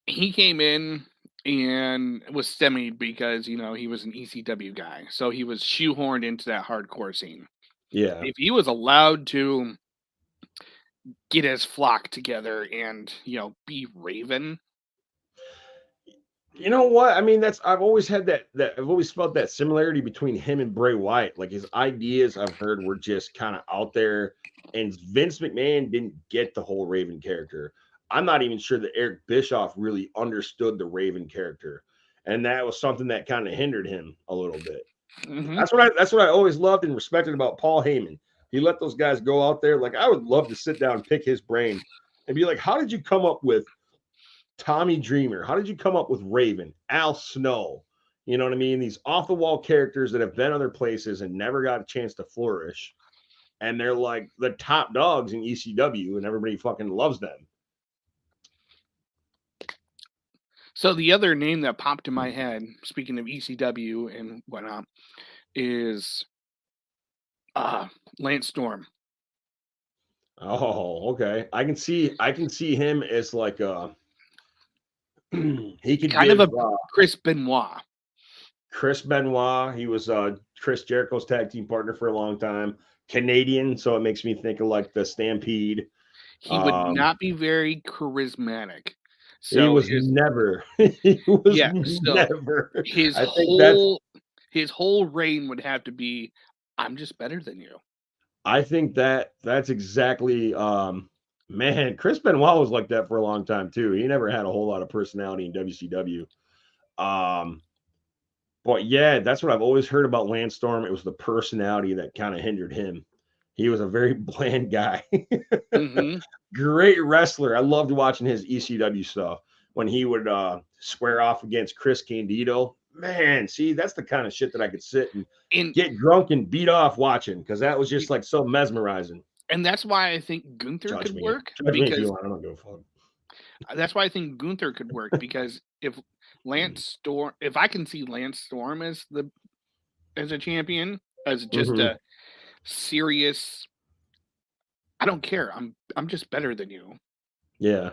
he came in and was stymied because he was an ECW guy, so he was shoehorned into that hardcore scene. Yeah. If he was allowed to get his flock together and be Raven. You know what? I mean, that's I've always had that I've always felt that similarity between him and Bray Wyatt. Like his ideas I've heard were just kind of out there, and Vince McMahon didn't get the whole Raven character. I'm not even sure that Eric Bischoff really understood the Raven character, and that was something that kind of hindered him a little bit. Mm-hmm. That's what I always loved and respected about Paul Heyman. He let those guys go out there. Like I would love to sit down and pick his brain and be like, how did you come up with Tommy Dreamer? How did you come up with Raven, Al Snow? You know what I mean? These off the wall characters that have been other places and never got a chance to flourish. And they're like the top dogs in ECW, and everybody fucking loves them. So the other name that popped in my head, speaking of ECW and whatnot, is Lance Storm. Oh, okay. I can see him as like he could Kind of give a Chris Benoit. Chris Benoit. He was Chris Jericho's tag team partner for a long time. Canadian, so it makes me think of like the Stampede. He would not be very charismatic. He So was never. He was so never. his I think that's. whole reign would have to be, I'm just better than you. I think that's exactly. Man, Chris Benoit was like that for a long time too. He never had a whole lot of personality in WCW. Um, but yeah, that's what I've always heard about Lance Storm. It was the personality that kind of hindered him. He was a very bland guy. Mm-hmm. Great wrestler. I loved watching his ECW stuff when he would square off against Chris Candido. Man, see, that's the kind of shit that I could sit and And get drunk and beat off watching because that was just like so mesmerizing. and that's why I think Gunther Judge could me. work, Judge me if you because want. I don't give a fuck. that's why I think Gunther could work, because if I can see Lance Storm as a champion, as just Mm-hmm. a serious, I don't care. I'm just better than you. Yeah.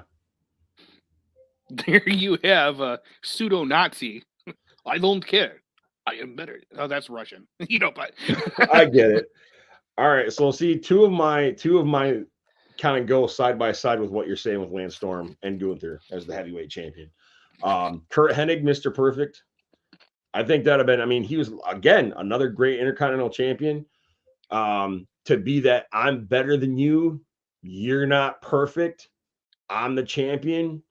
There you have a pseudo Nazi. I don't care. I am better. Oh, that's Russian. But I get it. All right. So see, two of my kind of go side by side with what you're saying with Lance Storm and Gunther as the heavyweight champion. Kurt Hennig, Mr. Perfect. I think that'd have been, I mean, he was again another great intercontinental champion. To be that I'm better than you, you're not perfect, I'm the champion.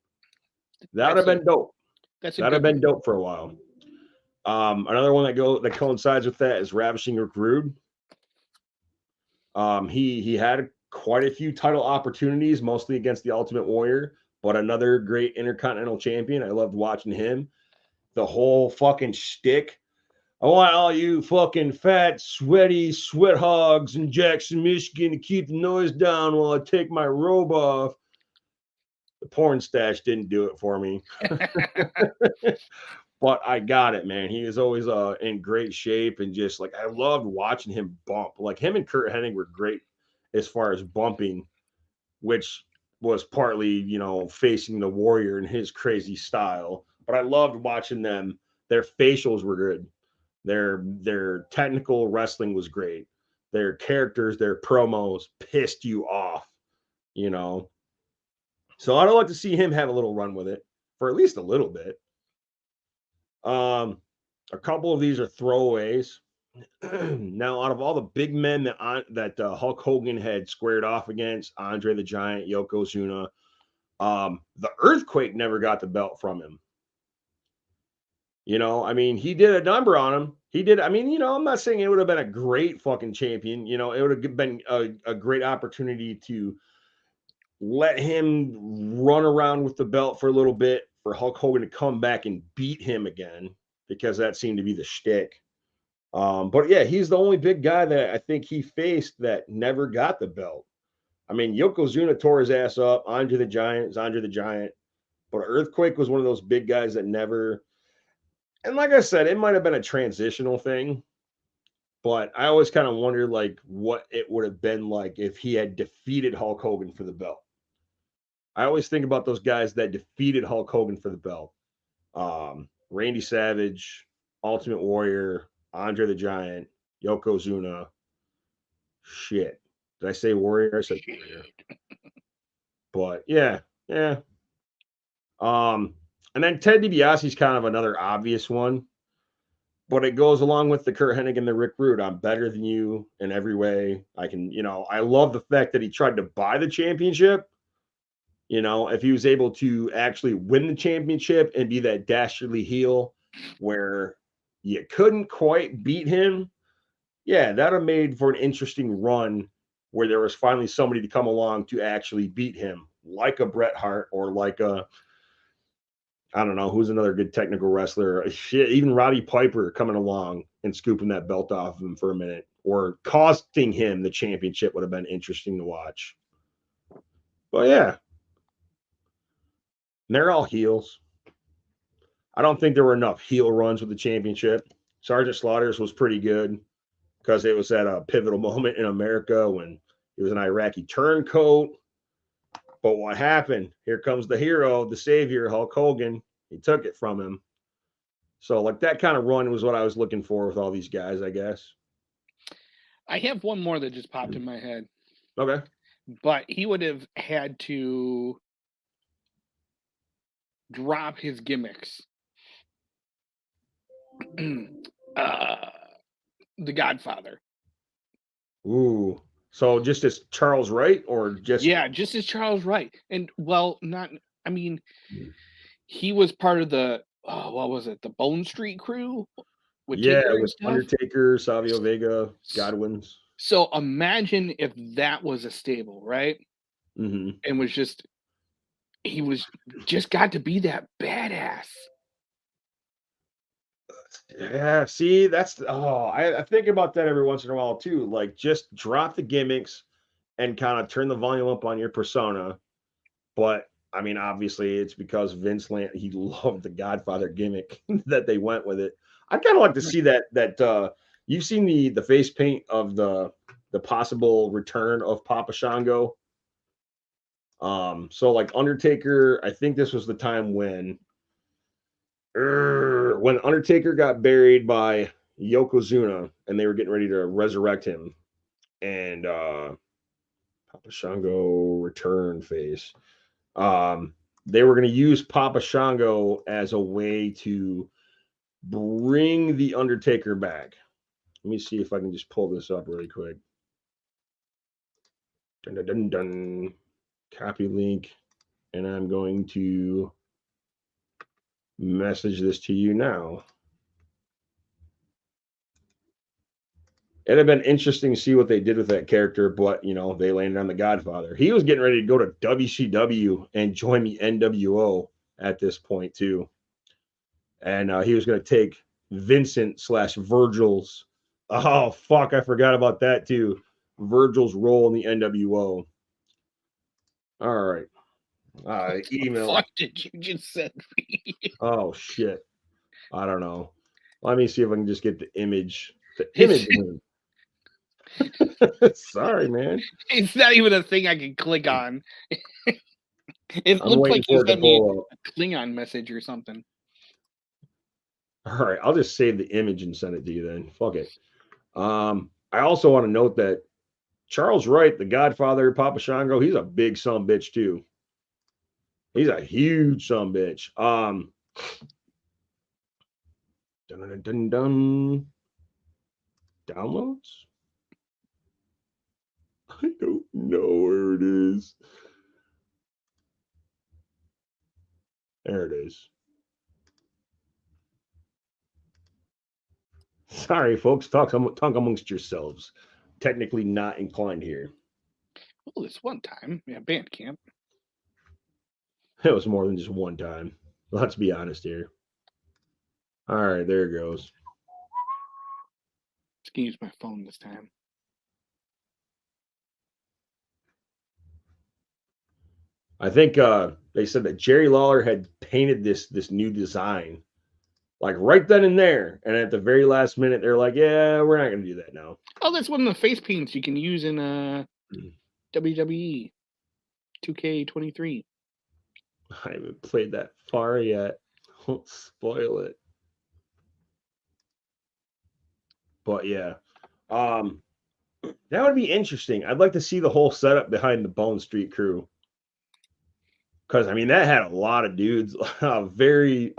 That would have been dope. That's a That'd have good been one. dope for a while. Another one that coincides with that is Ravishing Rick Rude. He had quite a few title opportunities, mostly against the Ultimate Warrior, but another great intercontinental champion. I loved watching him. The whole fucking shtick. I want all you fucking fat, sweaty sweat hogs in Jackson, Michigan to keep the noise down while I take my robe off. The porn stash didn't do it for me. But I got it, man. He was always in great shape and just like I loved watching him bump. Like him and Kurt Hennig were great as far as bumping, which was partly, facing the Warrior and his crazy style. But I loved watching them. Their facials were good. Their technical wrestling was great. Their characters, their promos pissed you off, you know. So I'd like to see him have a little run with it for at least a little bit. A couple of these are throwaways. Now, out of all the big men that Hulk Hogan had squared off against, Andre the Giant, Yokozuna, the Earthquake never got the belt from him. I mean, he did a number on him. He did. I mean, I'm not saying it would have been a great fucking champion. It would have been a great opportunity to let him run around with the belt for a little bit for Hulk Hogan to come back and beat him again because that seemed to be the shtick. But yeah, he's the only big guy that I think he faced that never got the belt. I mean, Yokozuna tore his ass up. Andre the Giant is Andre the Giant. But Earthquake was one of those big guys that never. And like I said, it might have been a transitional thing. But I always kind of wondered like what it would have been like if he had defeated Hulk Hogan for the belt. I always think about those guys that defeated Hulk Hogan for the belt. Randy Savage, Ultimate Warrior, Andre the Giant, Yokozuna. Shit. Did I say Warrior? I said Warrior. But yeah, yeah. And then Ted DiBiase's kind of another obvious one, but it goes along with the Kurt Hennig, the Rick Rude. I'm better than you in every way. I love the fact that he tried to buy the championship. If he was able to actually win the championship and be that dastardly heel where you couldn't quite beat him, yeah, that would have made for an interesting run where there was finally somebody to come along to actually beat him, like a Bret Hart or like I don't know, who's another good technical wrestler. Shit, even Roddy Piper coming along and scooping that belt off of him for a minute or costing him the championship would have been interesting to watch. But yeah, they're all heels. I don't think there were enough heel runs with the championship. Sergeant Slaughter's was pretty good because it was at a pivotal moment in America when he was an Iraqi turncoat. But what happened? Here comes the hero, the savior, Hulk Hogan. He took it from him. So, like, that kind of run was what I was looking for with all these guys, I guess. I have one more that just popped in my head. Okay. But he would have had to drop his gimmicks. The Godfather. Ooh. So just as Charles Wright or just just as Charles Wright. And he was part of the what was it, the Bone Street crew with Taker and with stuff? Undertaker, Savio Vega, Godwin's. So imagine if that was a stable, right? Mm-hmm. And he was just got to be that badass. Yeah, see, I think about that every once in a while too. Like, just drop the gimmicks and kind of turn the volume up on your persona. But I mean, obviously, it's because Vince he loved the Godfather gimmick that they went with it. I'd kind of like to see that you've seen the face paint of the possible return of Papa Shango. So like Undertaker, I think this was the time when Undertaker got buried by Yokozuna and they were getting ready to resurrect him. And Papa Shango return face. They were going to use Papa Shango as a way to bring the Undertaker back. Let me see if I can just pull this up really quick. Dun, dun, dun, dun. Copy link. And I'm going to message this to you now. It'd have been interesting to see what they did with that character, but they landed on the Godfather. He was getting ready to go to WCW and join the NWO at this point too, and he was going to take Vincent/Virgil's. Oh fuck, I forgot about that too. Virgil's role in the NWO. All right. Email. What the fuck did you just send me? Oh shit. I don't know. Let me see if I can just get the image. The image. Sorry, man. It's not even a thing I can click on. It I'm looks waiting like you for it to sent me pull up. a Klingon message or something. All right, I'll just save the image and send it to you then. Fuck it. I also want to note that Charles Wright, the Godfather, Papa Shango, he's a big son bitch too. He's a huge son bitch. Dun, dun, dun, dun. Downloads? I don't know where it is. There it is. Sorry, folks. Talk amongst yourselves. Technically not inclined here. Well, this one time, yeah, band camp. It was more than just one time. Let's be honest here. All right, there it goes. Just gonna use my phone this time. I think they said that Jerry Lawler had painted this new design like right then and there, and at the very last minute, they're like, "Yeah, we're not going to do that now." Oh, that's one of the face paints you can use in WWE 2K23. I haven't played that far yet. Don't spoil it. But yeah, um, that would be interesting. I'd like to see the whole setup behind the Bone Street Crew because I mean that had a lot of dudes, a very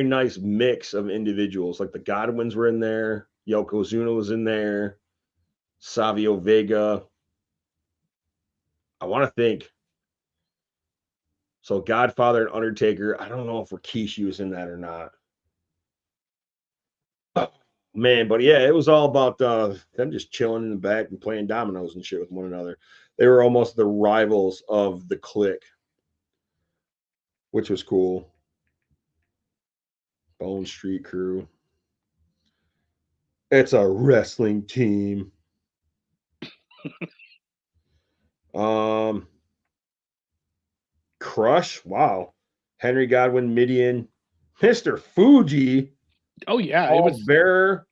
nice mix of individuals. Like the Godwins were in there, Yokozuna was in there, Savio Vega. I want to think. So Godfather and Undertaker. I don't know if Rikishi was in that or not. Man, but yeah, it was all about them just chilling in the back and playing dominoes and shit with one another. They were almost the rivals of the Clique, which was cool. Bone Street Crew. It's a wrestling team. Um, Crush. Wow. Henry Godwin, Midian, Mr. Fuji, Oh yeah, it Paul was. Bearer.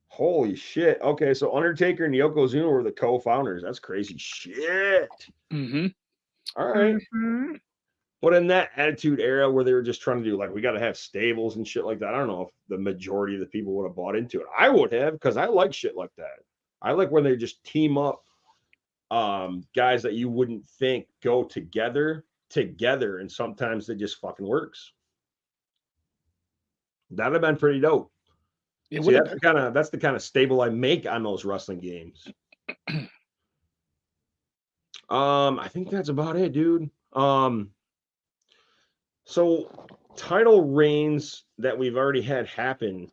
Holy shit. Okay, so Undertaker and Yokozuna were the co-founders. That's crazy shit. Mm-hmm. All right. Mm-hmm. But in that attitude era where they were just trying to do like we got to have stables and shit like that, I don't know if the majority of the people would have bought into it. I would have because I like shit like that. I like when they just team up guys that you wouldn't think go together, and sometimes it just fucking works. That'd have been pretty dope. It See, would have that's the kind of stable I make on those wrestling games. I think that's about it, dude. So title reigns that we've already had happen.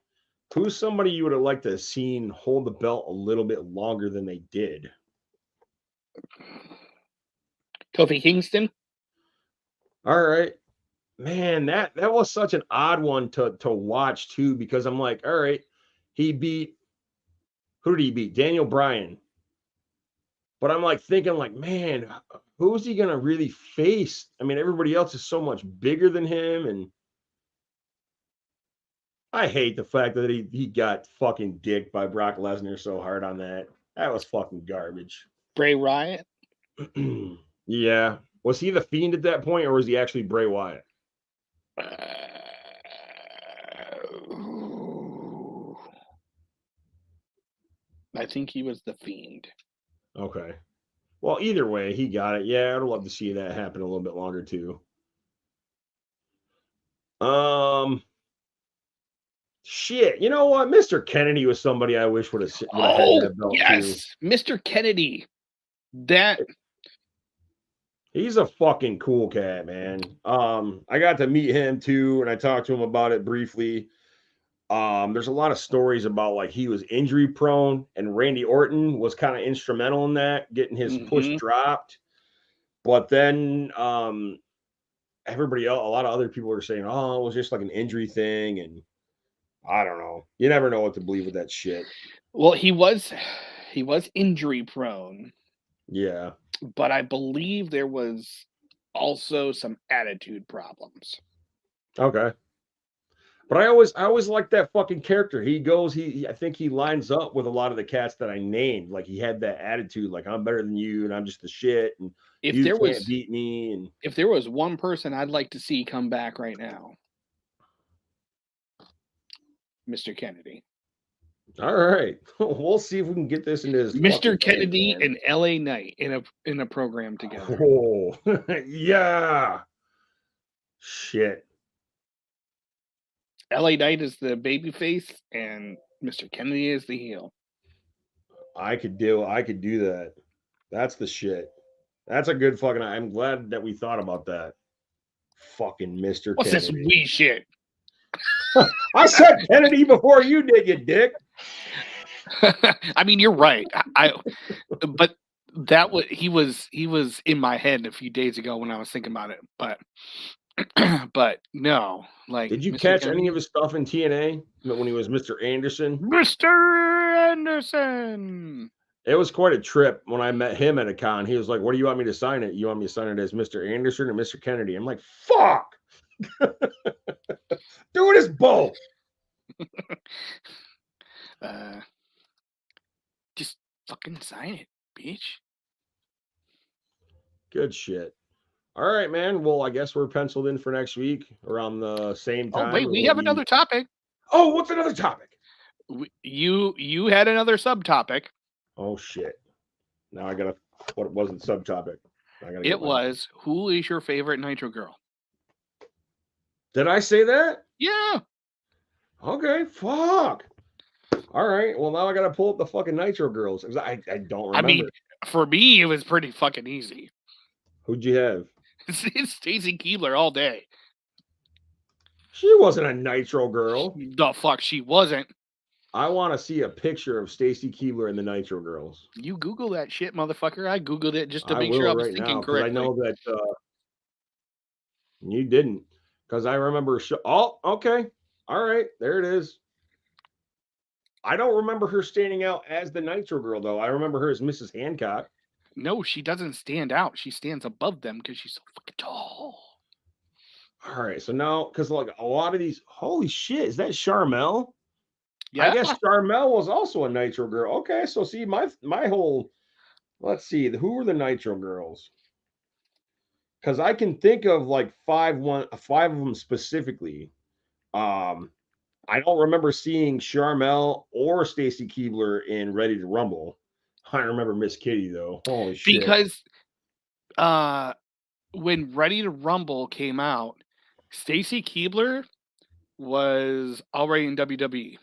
Who's somebody you would have liked to have seen hold the belt a little bit longer than they did? Kofi Kingston. All right. Man, that was such an odd one to watch too, because I'm like, all right, he beat who did he beat? Daniel Bryan. But I'm like thinking, like, man, who's he gonna really face? I mean, everybody else is so much bigger than him, and I hate the fact that he got fucking dicked by Brock Lesnar so hard on that. That was fucking garbage. Bray Wyatt. Yeah. Was he the Fiend at that point, or was he actually Bray Wyatt? I think he was the Fiend. Okay. Well, either way, he got it. Yeah, I'd love to see that happen a little bit longer too. Um, shit. You know what? Mr. Kennedy was somebody I wish would have had Oh that belt too. yes, Mr. Kennedy. That He's a fucking cool cat, man. I got to meet him too, and I talked to him about it briefly. There's a lot of stories about like he was injury prone, and Randy Orton was kind of instrumental in that, getting his push mm-hmm. dropped. But then everybody else, a lot of other people are saying, "Oh, it was just like an injury thing," and I don't know. You never know what to believe with that shit. Well, he was injury prone, Yeah. but I believe there was also some attitude problems. Okay. But I always like that fucking character. I think he lines up with a lot of the cats that I named. Like he had that attitude, like I'm better than you, and I'm just the shit, and If you there can't was beat me. And if there was one person I'd like to see come back right now, Mr. Kennedy. All right. We'll see if we can get this into his fucking Mr. head, Kennedy man. and L.A. Knight in a program together. Oh, yeah. Shit. L.A. Knight is the baby face, and Mr. Kennedy is the heel. I could do that. That's the shit. That's a good fucking. I'm glad that we thought about that. Fucking Mr. What's this Kennedy. wee shit? I said Kennedy before you did, you dick. I mean, you're right. But that he was in my head a few days ago when I was thinking about it. But but no, like Did you Mr. catch any of Kennedy, his stuff in TNA when he was Mr. Anderson? Mr. Anderson. It was quite a trip when I met him at a con. He was like, "What do you want me to sign it? You want me to sign it as Mr. Anderson or Mr. Kennedy?" I'm like, "Fuck, do it as both." Uh, just fucking sign it, bitch. Good shit. All right, man. Well, I guess we're penciled in for next week around the same Oh time. wait, we It'll have be. another topic. Oh, what's another topic? You had another subtopic. Oh shit. Now I gotta. What was the subtopic? I gotta It get my. was, who is your favorite Nitro girl? Did I say that? Yeah. Okay. Fuck. All right. Well, now I gotta pull up the fucking Nitro Girls because I don't I mean, remember. for me, it was pretty fucking easy. Who'd you have? It's Stacy Keebler all day. She wasn't a Nitro Girl. The fuck she wasn't. I want to see a picture of Stacy Keebler and the Nitro Girls. You Google that shit, motherfucker. I Googled it just to I make sure will I was right thinking now because I correctly. know that you didn't. Because I remember. Oh, okay. All right. There it is. I don't remember her standing out as the Nitro Girl, though. I remember her as Mrs. Hancock. No, she doesn't stand out. She stands above them because she's so fucking tall. All right. So now, because like a lot of these, holy shit, is that Charmel? I Yeah. guess Charmel was also a Nitro Girl. Okay. So see, my whole, let's see, who were the Nitro Girls? Because I can think of like five of them specifically. Um, I don't remember seeing Charmel or Stacy Keebler in Ready to Rumble. I remember Miss Kitty though. Holy shit. Because when Ready to Rumble came out, Stacy Keebler was already in WWE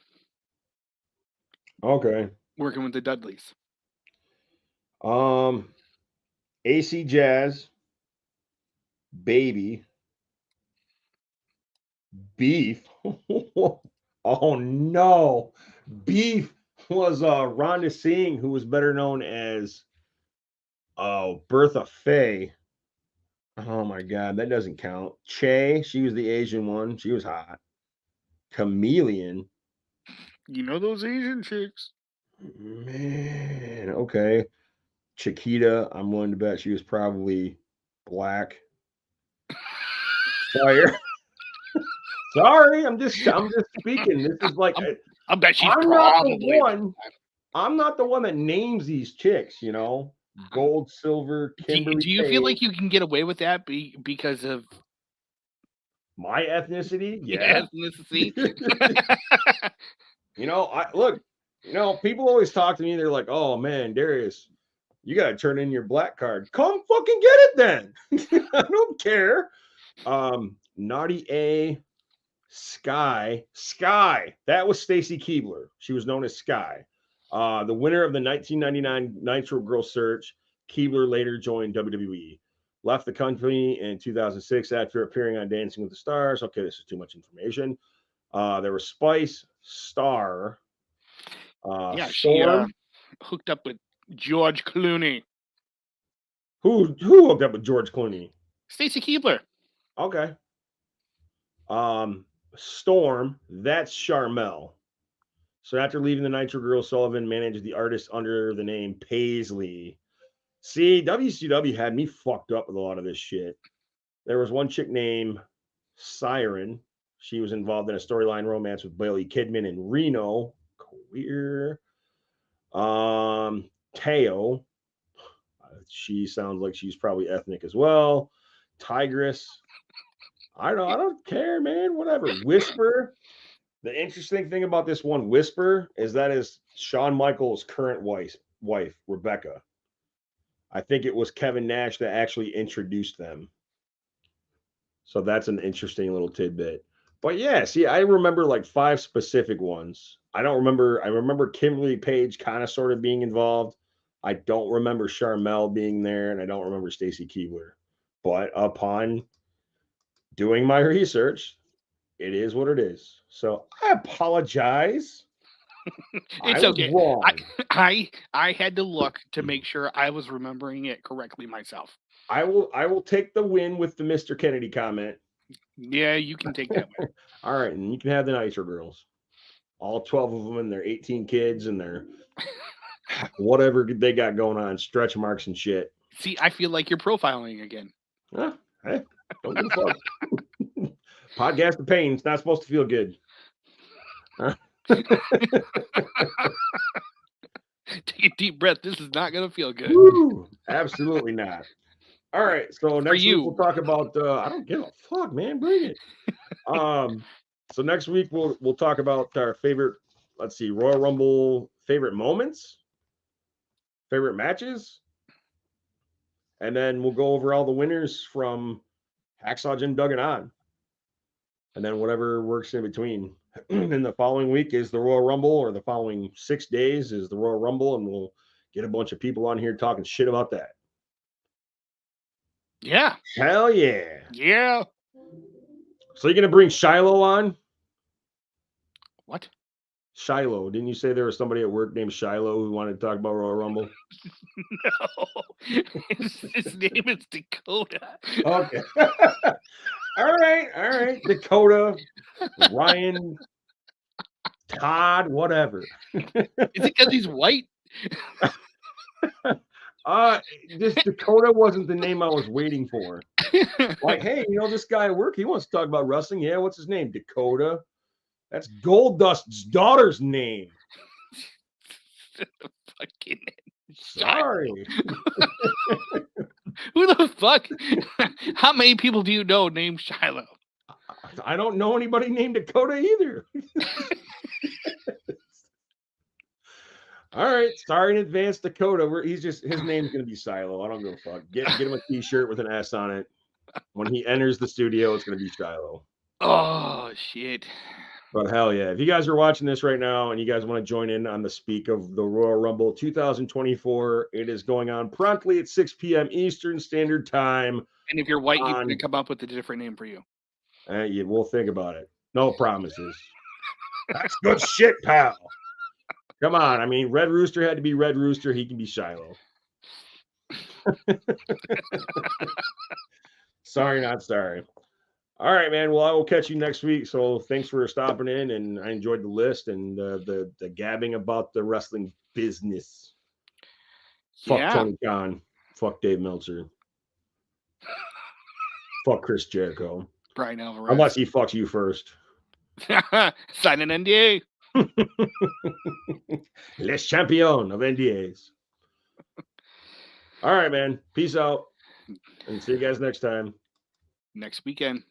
Okay. working with the Dudleys. Um, AC Jazz, Baby, Beef. Oh no. Beef was Rhonda Singh, who was better known as Bertha Faye. Oh my god, that doesn't count. Che, she was the Asian one. She was hot. Chameleon. You know those Asian chicks. Man, okay. Chiquita, I'm willing to bet she was probably black. Fire. Sorry, I'm just speaking. This is like I bet she's I'm not the probably. one. I'm not the one that names these chicks, you know. Gold, silver, Kimberly Do you feel Page. like you can get away with that because of My ethnicity, yeah. ethnicity? You know, I look, people always talk to me, they're like, "Oh man, Darius, you gotta turn in your black card. Come fucking get it then." I don't care. Naughty A, Sky. That was Stacy Keebler. She was known as Sky. The winner of the 1999 Nitro Girl Search. Keebler later joined WWE. Left the company in 2006 after appearing on Dancing with the Stars. Okay, this is too much information. There was Spice, Star, Yeah, she Storm. hooked up with George Clooney. Who hooked up with George Clooney? Stacy Keebler. Okay. Storm, that's Charmel. So after leaving the Nitro Girl, Sullivan managed the artist under the name Paisley. See, WCW had me fucked up with a lot of this shit. There was one chick named Siren. She was involved in a storyline romance with Bailey Kidman and Reno. Queer. Teo. She sounds like she's probably ethnic as well. Tigress. I don't care, man. Whatever. Whisper. The interesting thing about this one whisper is that is Shawn Michaels' current wife, Rebecca. I think it was Kevin Nash that actually introduced them. So that's an interesting little tidbit. But yeah, see, I remember like 5 specific ones. I don't remember. I remember Kimberly Page kind of sort of being involved. I don't remember Charmel being there, and I don't remember Stacy Keebler. But upon doing my research, it is what it is. So I apologize. I It's was okay. wrong. I had to look to make sure I was remembering it correctly myself. I will take the win with the Mr. Kennedy comment. Yeah, you can take that one. All right, and you can have the Nitro Girls. All 12 of them and their 18 kids and their whatever they got going on, stretch marks and shit. See, I feel like you're profiling again. Hey, don't give a fuck. Podcast of pain. It's not supposed to feel good. Take a deep breath. This is not going to feel good. Woo, absolutely not. All right, so next week you. we'll talk about. I don't give a fuck, man. Bring it. So next week we'll talk about our favorite. Let's see, Royal Rumble favorite moments, favorite matches, and then we'll go over all the winners from Hacksaw Jim Duggan on, and then whatever works in between. And the following week is the Royal Rumble, or the following 6 days is the Royal Rumble, and we'll get a bunch of people on here talking shit about that. Yeah. Hell yeah. Yeah. So you're gonna bring Shiloh on? What? Shiloh. Didn't you say there was somebody at work named Shiloh who wanted to talk about Royal Rumble? No. His name is Dakota. Okay. All right. Dakota, Ryan, Todd, whatever. Is it because he's white? This Dakota wasn't the name I was waiting for. Like, hey, this guy at work, he wants to talk about wrestling. Yeah, what's his name? Dakota. That's Goldust's daughter's name. Fucking sorry. Who the fuck? How many people do you know named Shiloh? I don't know anybody named Dakota either. All right, sorry in advance, Dakota. His name's gonna be Shiloh. I don't give a fuck. Get him a T-shirt with an S on it. When he enters the studio, it's gonna be Shiloh. Oh shit! But hell yeah! If you guys are watching this right now and you guys want to join in on the speak of the Royal Rumble 2024, it is going on promptly at 6 p.m. Eastern Standard Time. And if you're white, you can come up with a different name for you. We'll think about it. No promises. That's good shit, pal. Come on. I mean, Red Rooster had to be Red Rooster. He can be Shiloh. Sorry, not sorry. All right, man. Well, I will catch you next week. So thanks for stopping in, and I enjoyed the list and the gabbing about the wrestling business. Fuck Tony Khan. Fuck Dave Meltzer. Fuck Chris Jericho. Brian Alvarez. Unless he fucks you first. Sign an NDA. Les champion of NDAs. All right, man. Peace out. And see you guys next time. Next weekend.